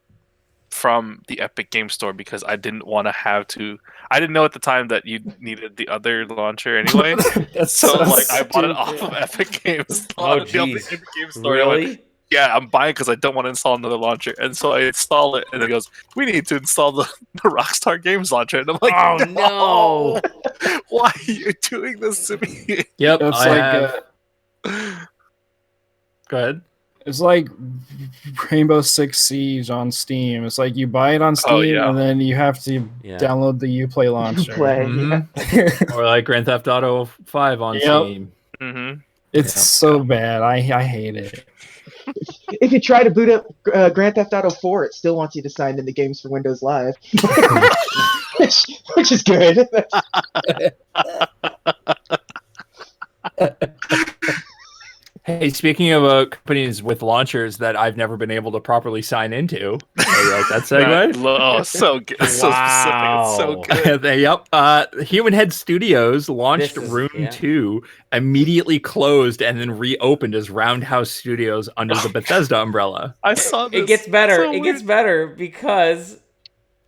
from the Epic Game Store because I didn't want to have to. I didn't know at the time that you needed the other launcher anyway. I bought it off of Epic Games. Oh, the Epic jeez. Game Store. Really? Yeah, I'm buying because I don't want to install another launcher. And so I install it, and it goes, we need to install the Rockstar Games launcher. And I'm like, oh, no. Why are you doing this to me? Yep. It's Go ahead. It's like Rainbow Six Siege on Steam. It's like you buy it on Steam and then you have to download the Uplay launcher. Or like Grand Theft Auto 5 on Steam. Mm-hmm. It's so bad. I hate it. If you try to boot up Grand Theft Auto 4, it still wants you to sign in the games for Windows Live, which is good. Hey, speaking of companies with launchers that I've never been able to properly sign into, like that segue? So good. It's so specific. It's so good. Human Head Studios launched Rune 2, immediately closed, and then reopened as Roundhouse Studios under the Bethesda umbrella. I saw this. It gets better. So it gets better because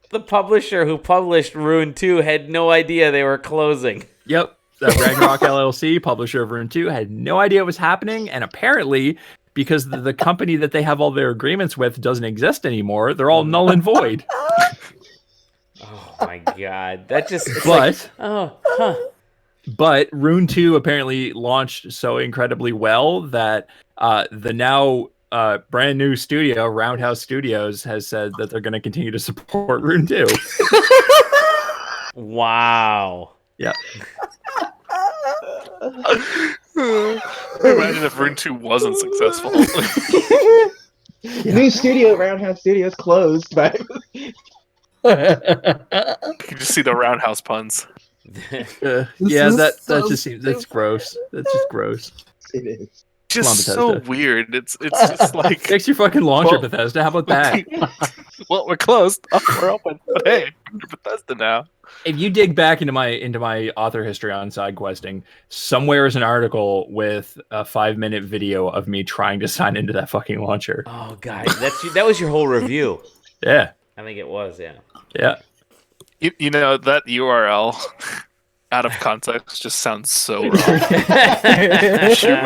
the publisher who published Rune 2 had no idea they were closing. Yep. Ragnarok LLC, publisher of Rune 2, had no idea it was happening, and apparently, because the company that they have all their agreements with doesn't exist anymore, they're all null and void. Oh my god, that just. But Rune 2 apparently launched so incredibly well that the now brand new studio, Roundhouse Studios, has said that they're going to continue to support Rune 2. Wow. Yeah. Imagine if Rune 2 wasn't successful. New studio, Roundhouse Studios, closed. But you can just see the roundhouse puns. That's gross. That's just gross. it is. Just so weird. It's just like fix your fucking launcher, Bethesda. How about that? Well, we're closed. Oh, we're open. But hey, we're Bethesda now. If you dig back into my author history on SideQuesting, somewhere is an article with a 5-minute video of me trying to sign into that fucking launcher. Oh god, that was your whole review. Yeah, I think it was. Yeah. You know that URL out of context just sounds so wrong. Human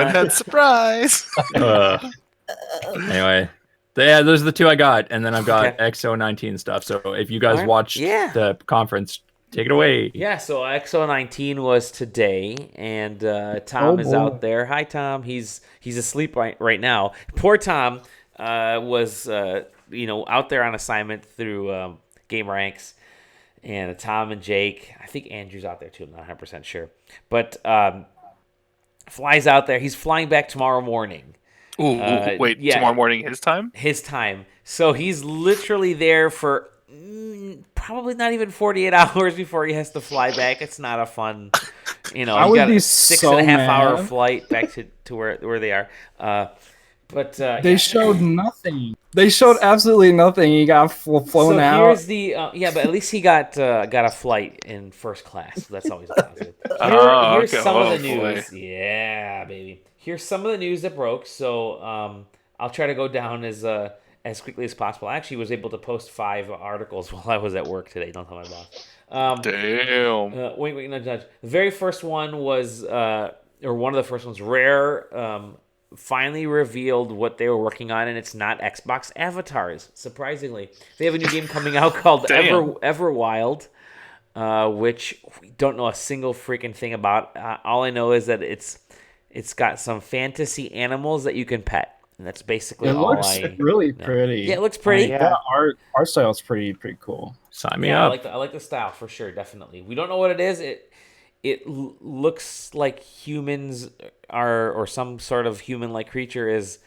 Head surprise. Anyway. Those are the 2 I got, and then I've got XO19 stuff. So if you guys watched the conference, take it away. Yeah, so XO19 was today, and Tom is out there. Hi, Tom. He's asleep right now. Poor Tom was out there on assignment through Game Ranks, and Tom and Jake. I think Andrew's out there too. I'm not 100% sure, but flies out there. He's flying back tomorrow morning. Wait, yeah. tomorrow morning his time? His time. So he's literally there for probably not even 48 hours before he has to fly back. It's not a fun, I you would got be a so 6.5 hour mad. flight back to where they are. But They showed nothing. They showed absolutely nothing. He got flown so out. here's the but at least he got a flight in first class. So that's always a positive. Here's okay. some of the Boy. news. Yeah, baby. Here's some of the news that broke. So I'll try to go down as quickly as possible. I actually was able to post 5 articles while I was at work today. Don't tell my boss. Damn. Wait, no, Judge. The very first one was, or one of the first ones, Rare finally revealed what they were working on, and it's not Xbox avatars. Surprisingly, they have a new game coming out called Everwild, which we don't know a single freaking thing about. All I know is that it's got some fantasy animals that you can pet, and that's basically It all looks I really know. pretty. Yeah, it looks pretty. Yeah. That art style is pretty cool. Sign me Yeah, up. I like the style for sure, definitely. We don't know what it is. It looks like humans are, or some sort of human-like creature is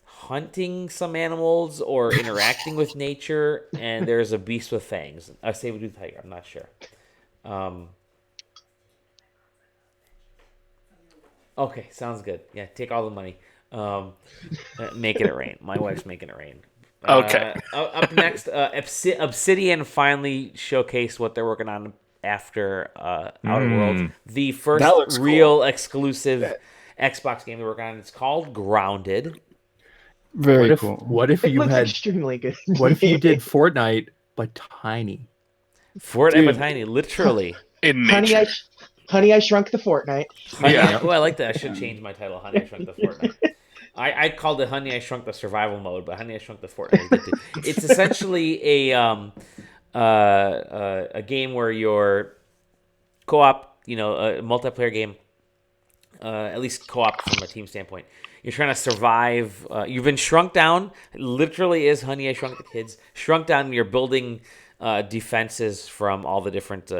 hunting some animals or interacting with nature, and there's a beast with fangs. A saber-tooth tiger. I'm not sure. Okay, sounds good. Yeah, take all the money. Making it rain. My wife's making it rain. Okay. Up next, Obsidian finally showcased what they're working on after Outer Worlds. The That first looks real exclusive Xbox game they're working on. It's called Grounded. Very cool. What if It you looks had? extremely good. What if you did Fortnite but tiny? Fortnite Dude. but tiny, literally. In Honey, nature. Honey, I Shrunk the Fortnite. Yeah. Oh, I like that. I should change my title. Honey, I Shrunk the Fortnite. I called it Honey, I Shrunk the Survival Mode, but Honey, I Shrunk the Fortnite. It's essentially a game where you're co-op, a multiplayer game, at least co-op from a team standpoint. You're trying to survive. You've been shrunk down. It literally is Honey, I Shrunk the Kids. Shrunk down, and you're building defenses from all the different,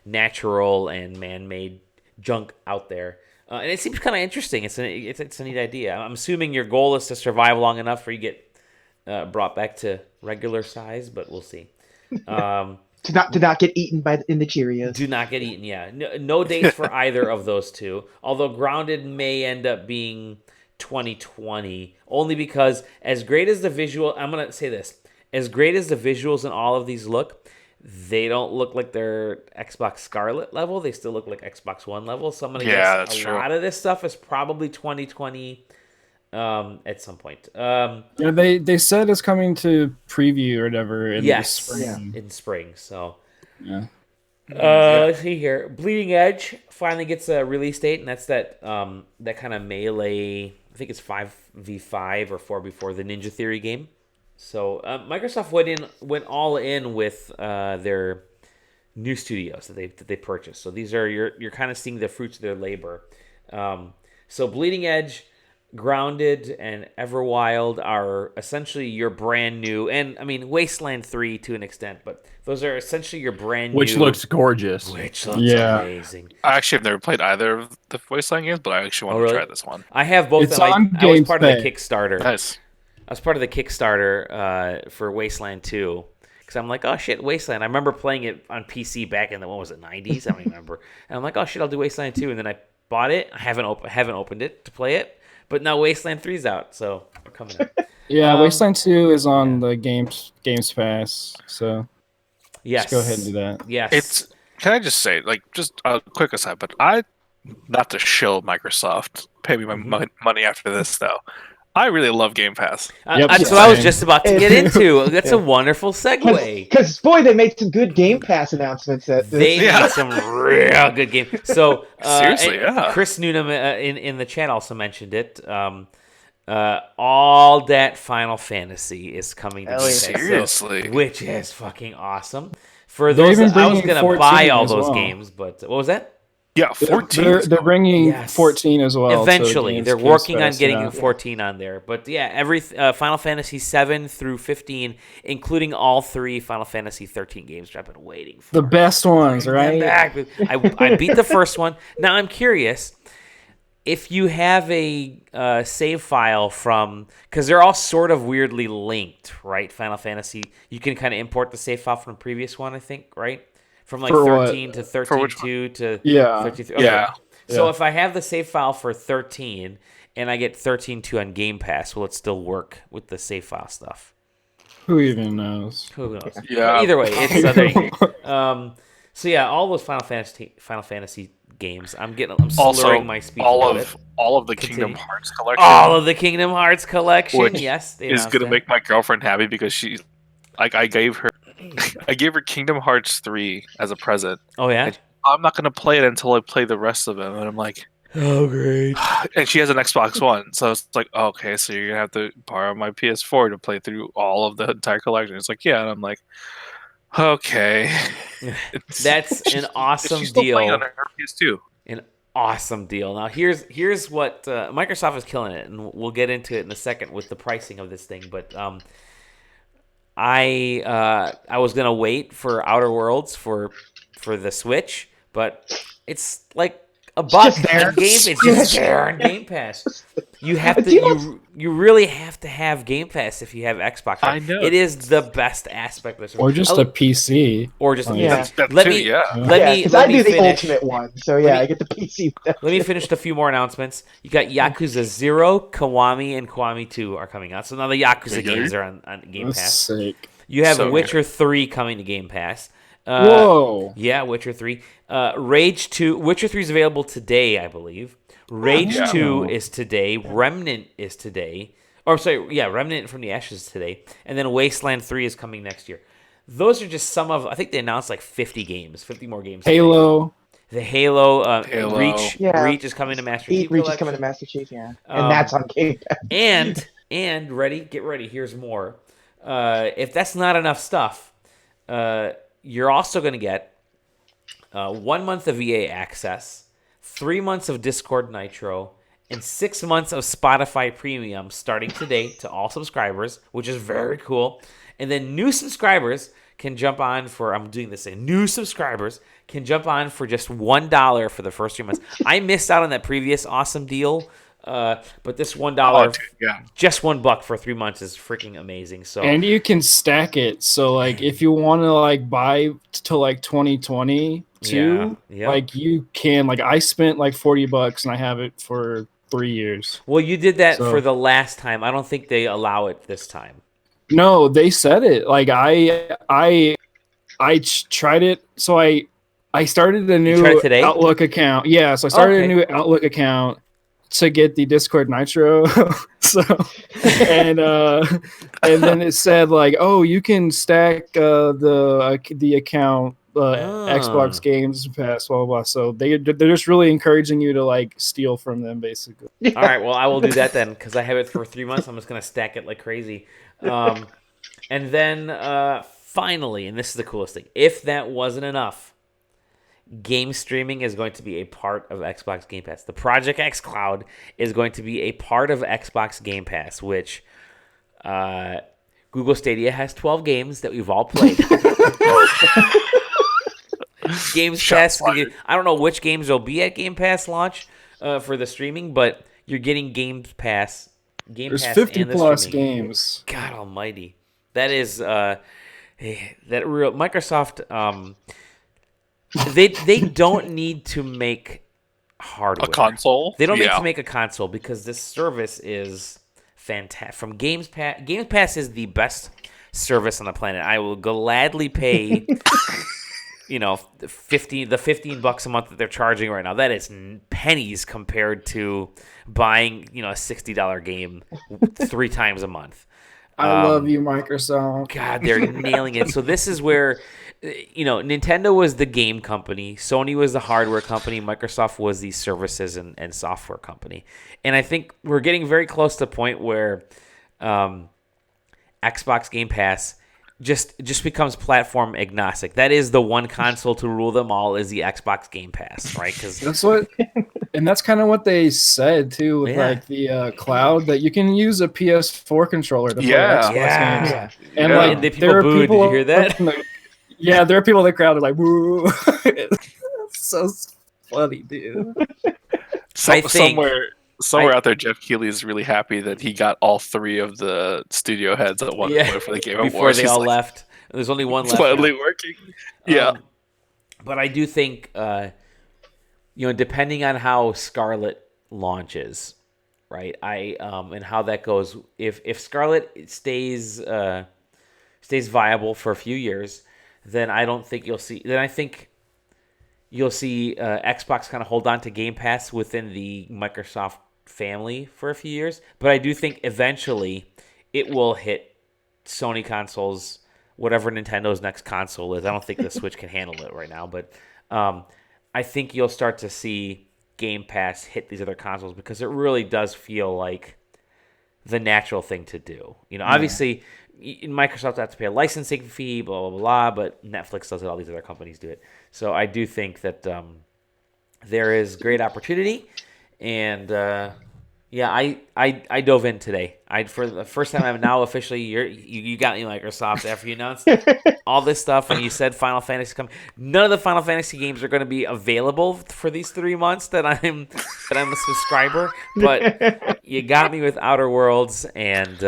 natural and man-made junk out there. And it seems kind of interesting. It's a neat idea. I'm assuming your goal is to survive long enough where you get brought back to regular size, but we'll see. To not get eaten in the Cheerios. Do not get eaten. Yeah, no dates for either of those two. Although Grounded may end up being 2020, only because as great as the visual, I'm gonna say this: as great as the visuals in all of these look, they don't look like they're Xbox Scarlet level. They still look like Xbox One level. So I'm gonna guess a lot of this stuff is probably 2020 at some point. Yeah, they said it's coming to preview or whatever in the spring. Yeah. In spring. So Yeah. let's see here. Bleeding Edge finally gets a release date, and that's that kind of melee. I think it's 5v5 or 4v4, the Ninja Theory game. So Microsoft went all in with their new studios that they purchased. So these are you're kind of seeing the fruits of their labor. So Bleeding Edge, Grounded, and Everwild are essentially your brand new, and I mean Wasteland 3 to an extent, but those are essentially your brand new, Which looks gorgeous. which looks amazing. I actually have never played either of the Wasteland games, but I actually want to try this one. I have both. It's of them. on I was Game part of the Pass. Kickstarter. Nice. I was part of the Kickstarter for Wasteland 2 because I'm like, oh shit, Wasteland. I remember playing it on PC back in the 90s. I don't remember. And I'm like, oh shit, I'll do Wasteland 2, and then I bought it. I haven't opened it to play it, but now Wasteland 3's out, so we're coming up. Yeah, Wasteland 2 is on the Games Pass, so Yes, just go ahead and do that. Yes, Can I just say, just a quick aside, but not to shill Microsoft, pay me my money after this though. I really love Game Pass. Yep, that's yeah. what I was just about to get into. That's a wonderful segue. Because boy, they made some good Game Pass announcements at this. They made some real good games. So Seriously, and yeah. Chris Noonan in the chat also mentioned it. All that Final Fantasy is coming to Game Pass, Seriously. which is fucking awesome. For They're those, even I was bringing gonna 14 buy all as those well. games, but what was that? Yeah, 14. They're bringing Yes. 14 as well. Eventually, to they're Games working on Fest, getting yeah. 14 on there. But yeah, every Final Fantasy 7 through 15, including all 3 Final Fantasy 13 games that I've been waiting for. The best ones, Bring them right? back. I beat the first one. Now I'm curious if you have a save file from, because they're all sort of weirdly linked, right? Final Fantasy, you can kind of import the save file from the previous one, I think, right? From like For what? 13 to For which 13.2 to Yeah. 13.3. Yeah. So Yeah. if I have the save file for 13 and I get 13.2 on Game Pass, will it still work with the save file stuff? Who even knows? Who knows? Yeah. But either way, it's there you go. So yeah, all those Final Fantasy games, I'm Also, slurring my speech all a little of bit. all of the Continue. Kingdom Hearts collection All of the Kingdom Hearts collection, Which yes, they is announced gonna that. make my girlfriend happy because she, like, I gave her Kingdom Hearts 3 as a present. Oh yeah. And I'm not gonna play it until I play the rest of them, and I'm like, Oh great. and she has an Xbox One, so it's like, okay, so you're gonna have to borrow my PS4 to play through all of the entire collection. It's like, yeah, and I'm like, okay. That's an awesome She's still playing deal. on her PS2. An awesome deal. Now here's what Microsoft is killing it, and we'll get into it in a second with the pricing of this thing. But I was gonna wait for Outer Worlds for the Switch, but it's like a buck just there. on Game. It's just there on Game Pass. You have to. Do you know- You really have to have Game Pass if you have Xbox. I know. It is the best aspect of this. Or just a PC. Or just a Yeah. PC. That Let too, me yeah. let Yeah, me because let I me do the finish. ultimate one. So yeah, me- I get the PC. Let me finish a few more announcements. You got Yakuza 0, Kiwami, and Kiwami 2 are coming out. So now the Yakuza Okay. games are on Game That's Pass. sick. You have So Witcher 3 coming to Game Pass. Whoa. Yeah, Witcher 3. Rage 2. Witcher 3 is available today, I believe. Rage Yeah. 2 is today. Remnant is today. Or sorry, yeah, Remnant from the Ashes is today. And then Wasteland 3 is coming next year. Those are just some of, I think they announced like 50 games, 50 more games. today. Halo. The Halo, Halo. Reach. Yeah. Reach is coming to Master Chief Reach is Collection. coming to Master Chief, yeah, Um, and that's on Game Pass. And get ready. Here's more. If that's not enough stuff, you're also going to get 1 month of EA access, 3 months of Discord Nitro, and 6 months of Spotify Premium starting today to all subscribers, which is very cool. And then new subscribers can jump on for, I'm doing this thing, new subscribers can jump on for just $1 for the first 3 months. I missed out on that previous awesome deal, but this $1, Oh, dude, yeah. just $1 for 3 months is freaking amazing. So And you can stack it. So like if you want to like buy till like 2022, Yeah. like you can. Like I spent like $40 and I have it for 3 years. well, you did that So- for the last time. I don't think they allow it this time. No, they said it. Like tried it. So I started a tried new it today? Outlook account. Yeah, so I started Okay. a new Outlook account to get the Discord Nitro. So and then it said like, oh, you can stack the account Xbox Games Pass, blah, blah, blah. So they're just really encouraging you to like steal from them, basically. All right, well, I will do that then because I have it for 3 months. I'm just going to stack it like crazy. And then finally, and this is the coolest thing, if that wasn't enough, game streaming is going to be a part of Xbox Game Pass. The Project X Cloud is going to be a part of Xbox Game Pass, which Google Stadia has 12 games that we've all played. Games Pass. I don't know which games will be at Game Pass launch for the streaming, but you're getting Game Pass. There's Pass 50 and the plus streaming. games. God Almighty, that is that real Microsoft. They don't need to make hardware. A console? They don't need Yeah. to make a console because this service is fantastic. From Games Pass, Games Pass is the best service on the planet. I will gladly pay, the $15 a month that they're charging right now. That is pennies compared to buying, a $60 game 3 times a month. I love you, Microsoft. God, they're nailing it. So this is where, Nintendo was the game company, Sony was the hardware company, Microsoft was the services and software company. And I think we're getting very close to the point where Xbox Game Pass just becomes platform agnostic. That is the one console to rule them all is the Xbox Game Pass, right? Because that's kind of what they said too with like the cloud, that you can use a PS4 controller to play Xbox games. Yeah. And and the people booed. Did you hear that? There are people in the crowd that are like, woo. It's so funny, dude. Somewhere out there, Jeff Keighley is really happy that he got all 3 of the studio heads at one point for the Game Awards. Before they all left. There's only one left. Slightly working. Yeah. But I do think, depending on how Scarlet launches, right? And how that goes. If Scarlet stays viable for a few years, then I don't think you'll see. Then I think you'll see Xbox kind of hold on to Game Pass within the Microsoft family for a few years. But I do think eventually it will hit Sony consoles, whatever Nintendo's next console is. I don't think the Switch can handle it right now, but I think you'll start to see Game Pass hit these other consoles because it really does feel like the natural thing to do. Obviously, Microsoft has to pay a licensing fee, blah, blah, blah, but Netflix does it. All these other companies do it. So I do think that there is great opportunity. And, I dove in today. For the first time, I'm now officially, you got me, Microsoft, after you announced all this stuff and you said Final Fantasy coming. None of the Final Fantasy games are going to be available for these 3 months that I'm a subscriber. But you got me with Outer Worlds and...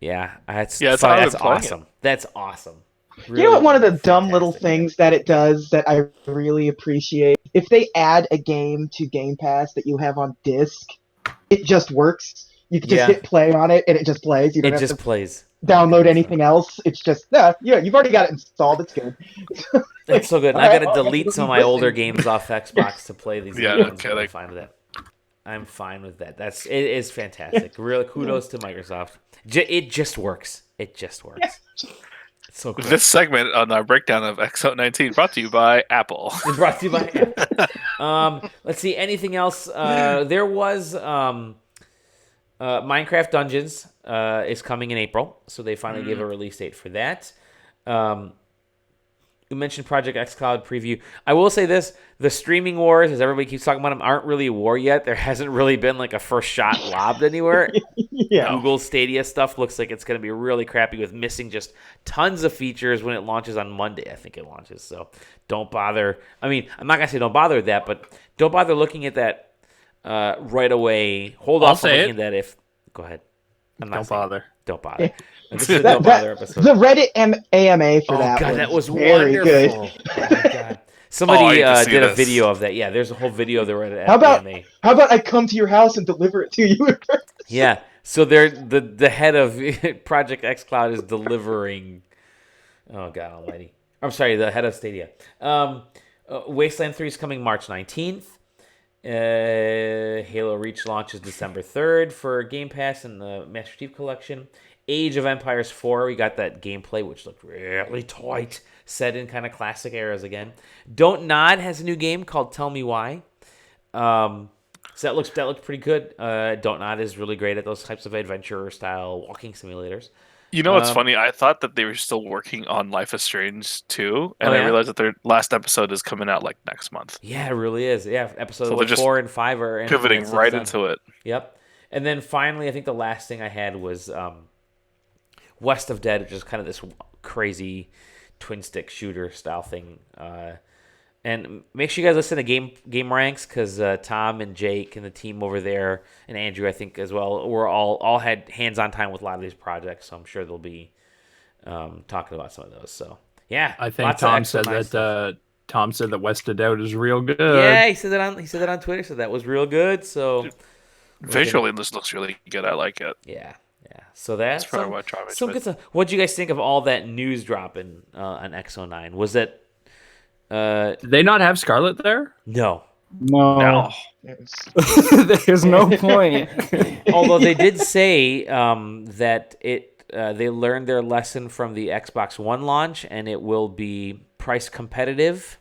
that's awesome. That's awesome. Really, you know what? One of the dumb little things that it does that I really appreciate, if they add a game to Game Pass that you have on disc, it just works. You can just hit play on it and it just plays. You don't have to download anything else. It's just you've already got it installed. It's good. It's so good. And I got to delete some of my older games off Xbox to play these games. I'm fine with that. I'm fine with that. It is fantastic. Really, kudos to Microsoft. It just works. It just works. It's so cool. This segment on our breakdown of X19 brought to you by Apple. It's brought to you by Apple. Let's see. Anything else? There was Minecraft Dungeons is coming in April, so they finally gave a release date for that. You mentioned Project xCloud preview. I will say this. The streaming wars, as everybody keeps talking about them, aren't really a war yet. There hasn't really been a first shot lobbed anywhere. Google Stadia stuff looks like it's going to be really crappy with missing just tons of features when it launches on Monday. I think it launches. So don't bother. I mean, I'm not going to say don't bother with that, but don't bother looking at that right away. Hold off on looking at that if... Go ahead. Don't bother. Don't bother. This is a don't bother episode. The Reddit AMA for that. Oh god, that was very wonderful. Good. Oh my god. Somebody did a video of that. Yeah, there's a whole video of the Reddit AMA. How about I come to your house and deliver it to you? Yeah. So they're the head of Project xCloud is delivering. Oh god Almighty! I'm sorry, the head of Stadia. Wasteland 3 is coming March 19th. Halo Reach launches December 3rd for Game Pass and the Master Chief Collection. Age of Empires 4, we got that gameplay, which looked really tight, set in kind of classic eras again. Don't Nod has a new game called Tell Me Why. So that looks pretty good. Don't Nod is really great at those types of adventure-style walking simulators. You know what's funny? I thought that they were still working on Life is Strange 2, and I realized that their last episode is coming out next month. Yeah, it really is. Yeah, episode 4 and 5 are pivoting right into it. Yep. And then finally, I think the last thing I had was West of Dead, which is kind of this crazy twin stick shooter style thing. And make sure you guys listen to Game Ranks because Tom and Jake and the team over there and Andrew, I think as well, were all had hands-on time with a lot of these projects. So I'm sure they'll be talking about some of those. So yeah, I think Tom said that West of Dead is real good. Yeah, he said that on Twitter. So that was real good. So visually, this looks really good. I like it. Yeah. So that's probably what I some good stuff. What do you guys think of all that news dropping on X09? Was it? Did they not have Scarlet there? No. There's no point. Although they did say that they learned their lesson from the Xbox One launch, and it will be price competitive.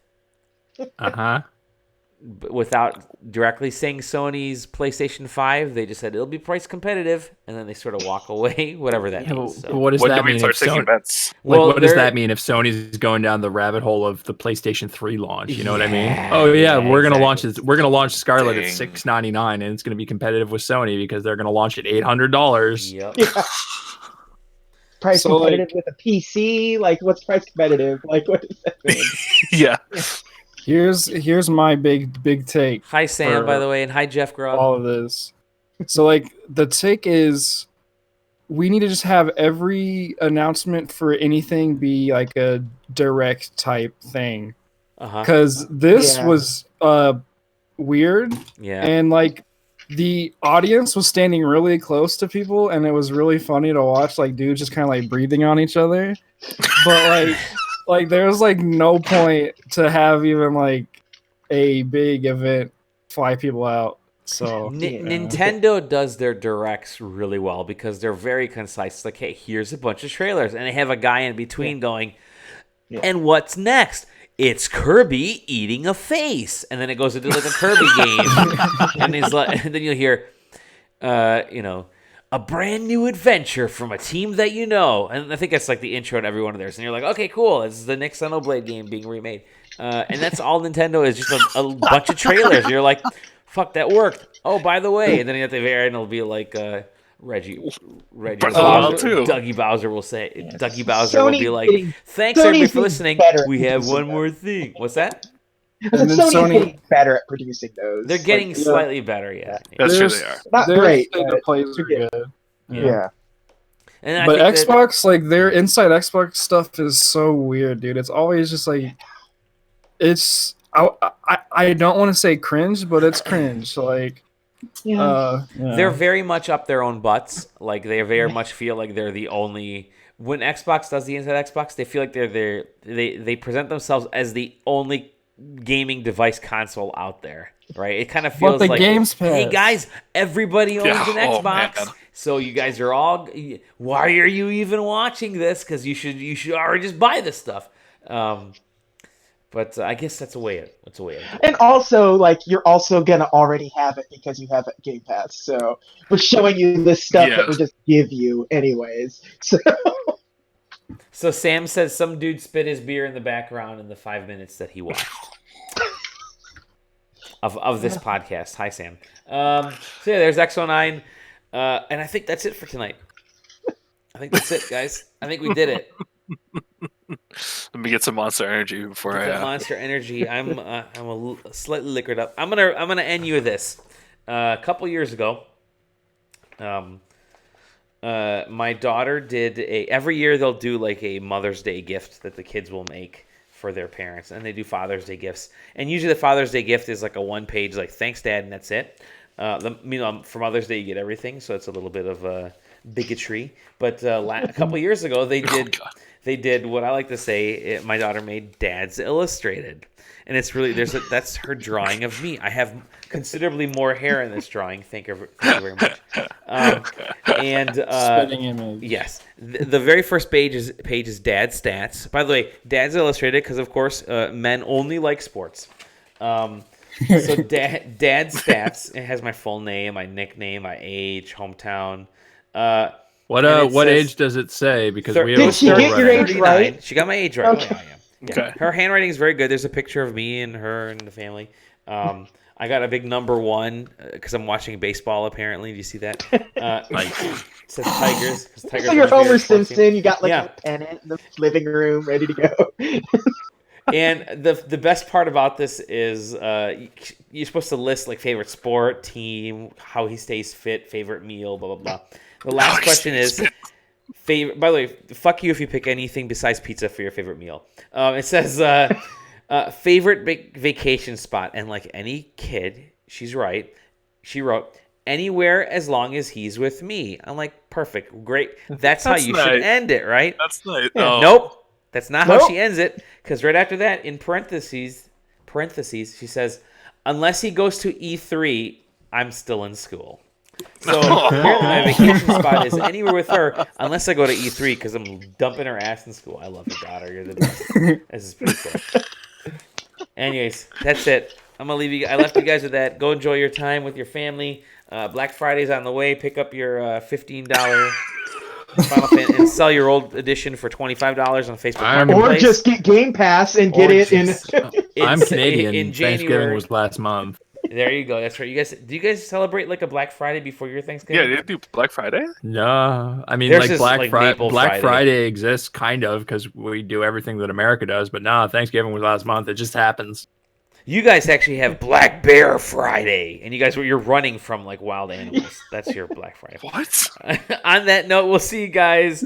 without directly saying Sony's PlayStation 5, they just said it'll be price competitive, and then they sort of walk away, whatever that means. But So. what does When do that we mean? start If taking Sony, bets? like, Well, what does they're- that mean if Sony's going down the rabbit hole of the PlayStation 3 launch? You know what I mean? Yeah, Oh yeah, yeah, we're gonna exactly. launch this. We're gonna launch Scarlet at Dang. $699, and it's gonna be competitive with Sony because they're gonna launch at $800. Yep. Yeah. Price So, competitive like- with a PC? Like, what's price competitive? Like, what does that mean? Yeah. Here's my big take Hi, Sam, For- by the way, and hi, Jeff Grubb. all of this. So like the take is we need to just have every announcement for anything be like a direct type thing. Uh-huh. Because this Yeah. was weird, Yeah. and like the audience was standing really close to people, and it was really funny to watch like dudes just kind of like breathing on each other. But like there was like no point to have even like a big event fly people out. So Nintendo does their directs really well because they're very concise. It's like, hey, here's a bunch of trailers, and they have a guy in between going, Yeah. and what's next? It's Kirby eating a face, and then it goes into like a Kirby game, and he's like, and then you'll hear, a brand new adventure from a team that you know, and I think that's like the intro to every one of theirs, and you're like, okay, cool, this is the next Xenoblade game being remade, and that's all Nintendo is, just a bunch of trailers. You're like, fuck, that worked. Oh, by the way, and then at the very end it'll be like Reggie Breath of the Wild too. Dougie Bowser will say, Dougie Bowser will be like, getting- thanks Sony's everybody for getting listening. better We at have producing one more those. thing. What's that? And then Sony's Sony- getting better at producing those. They're getting Like, slightly better, yeah. That's true, There's- they are. not their great, state but of plays are yeah. good. yeah. And I But think that- Xbox, like their inside Xbox stuff is so weird, dude. It's always just like, it's I don't want to say cringe, but it's cringe. Like, yeah. they're very much up their own butts. Like they very much feel like they're the only. When Xbox does the inside Xbox, they feel like they present themselves as the only gaming device console out there, right? It kind of feels the like, Games hey Pass. guys, everybody owns Yeah, an oh, Xbox, man. so you guys are all. Why are you even watching this? Because you should already just buy this stuff. But I guess that's a way. That's a way. And also, like, you're also gonna already have it because you have Game Pass. So we're showing you this stuff Yeah. that we just give you anyways. So So Sam says some dude spit his beer in the background in the 5 minutes that he watched of this podcast. Hi, Sam. So yeah, there's XO9, and I think that's it for tonight. I think that's it, guys. I think we did it. Let me get some Monster Energy before Get that I. Monster Energy. I'm slightly liquored up. I'm gonna end you with this. A couple years ago, my daughter did every year they'll do like a Mother's Day gift that the kids will make for their parents, and they do Father's Day gifts. And usually the Father's Day gift is like a one-page like thanks Dad, and that's it. For Mother's Day you get everything, so it's a little bit of bigotry. But a couple years ago they did. They did what I like to say. My daughter made Dad's Illustrated, and it's really that's her drawing of me. I have considerably more hair in this drawing. Thank you very much. Spitting image. Yes, the very first page is Dad's stats. By the way, Dad's Illustrated because of course men only like sports. So Dad's stats. It has my full name, my nickname, my age, hometown. What And it what says- age does it say? Because we Did have a she score get your running. age right? She got my age right. Okay. Oh, yeah. Okay. Her handwriting is very good. There's a picture of me and her and the family. I got a big number 1 because I'm watching baseball. Apparently, do you see that? It says Tigers. 'Cause Tigers so you're are my Homer favorite sports team. Simpson. You got like Yeah. a pennant in the living room ready to go. And the best part about this is you're supposed to list like favorite sport, team, how he stays fit, favorite meal, blah blah blah. The last question is favorite. By the way, fuck you if you pick anything besides pizza for your favorite meal. It says favorite vacation spot, and like any kid, she's right. She wrote anywhere as long as he's with me. I'm like, perfect, great. That's how That's you nice. should end it, right? That's nice. Yeah. Oh. Nope. That's not how Nope. she ends it. Because right after that, in parentheses, she says, unless he goes to E3, I'm still in school. So apparently my vacation spot is anywhere with her, unless I go to E3 because I'm dumping her ass in school. I love your daughter. You're the best. This is pretty cool. Anyways, that's it. I'm gonna leave you. I left you guys with that. Go enjoy your time with your family. Black Friday's on the way. Pick up your $15 Final Fantasy and sell your old edition for $25 on Facebook Marketplace. Or just get Game Pass and get it in. I'm Canadian. In Thanksgiving January. was last month. There you go. That's right. Do you guys celebrate like a Black Friday before your Thanksgiving? Yeah, they do Black Friday. No, I mean There's like this, Black like, Friday. Maple Black Friday. Friday exists kind of because we do everything that America does, but no, Thanksgiving was last month. It just happens. You guys actually have Black Bear Friday, and you're running from like wild animals. That's your Black Friday. What? On that note, we'll see you guys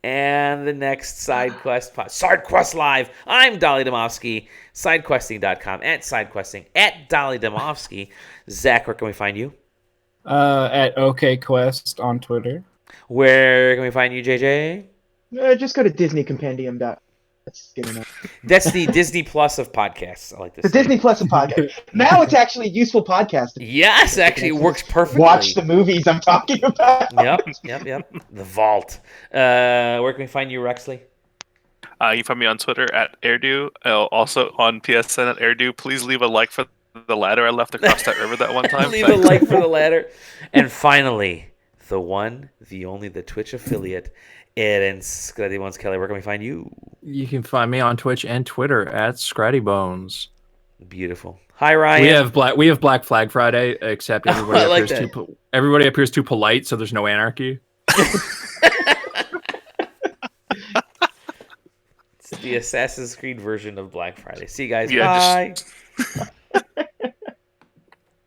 and the next SideQuest Live. I'm Dali Domofsky, sidequesting.com, at sidequesting, at Dali Domofsky. Zach, where can we find you? At OKQuest on Twitter. Where can we find you, JJ? Just go to DisneyCompendium. That's good enough. That's the Disney Plus of podcasts. I like this. The Disney Plus of podcast. Now it's actually a useful podcast. Yes, actually, it works perfectly. Watch the movies I'm talking about. Yep. The Vault. Where can we find you, Rexley? You can find me on Twitter at Airdo. Also on PSN at Airdo. Please leave a like for the ladder I left across that river that one time. Leave a like for the ladder. And finally, the one, the only, the Twitch affiliate, Aaron Scratty Bones Kelly. Where can we find you? You can find me on Twitch and Twitter at Scratty Bones. Beautiful. Hi, Ryan. We have Black Flag Friday, except everybody like everybody appears too polite, so there's no anarchy. It's the Assassin's Creed version of Black Friday. See you guys. Yeah, Bye.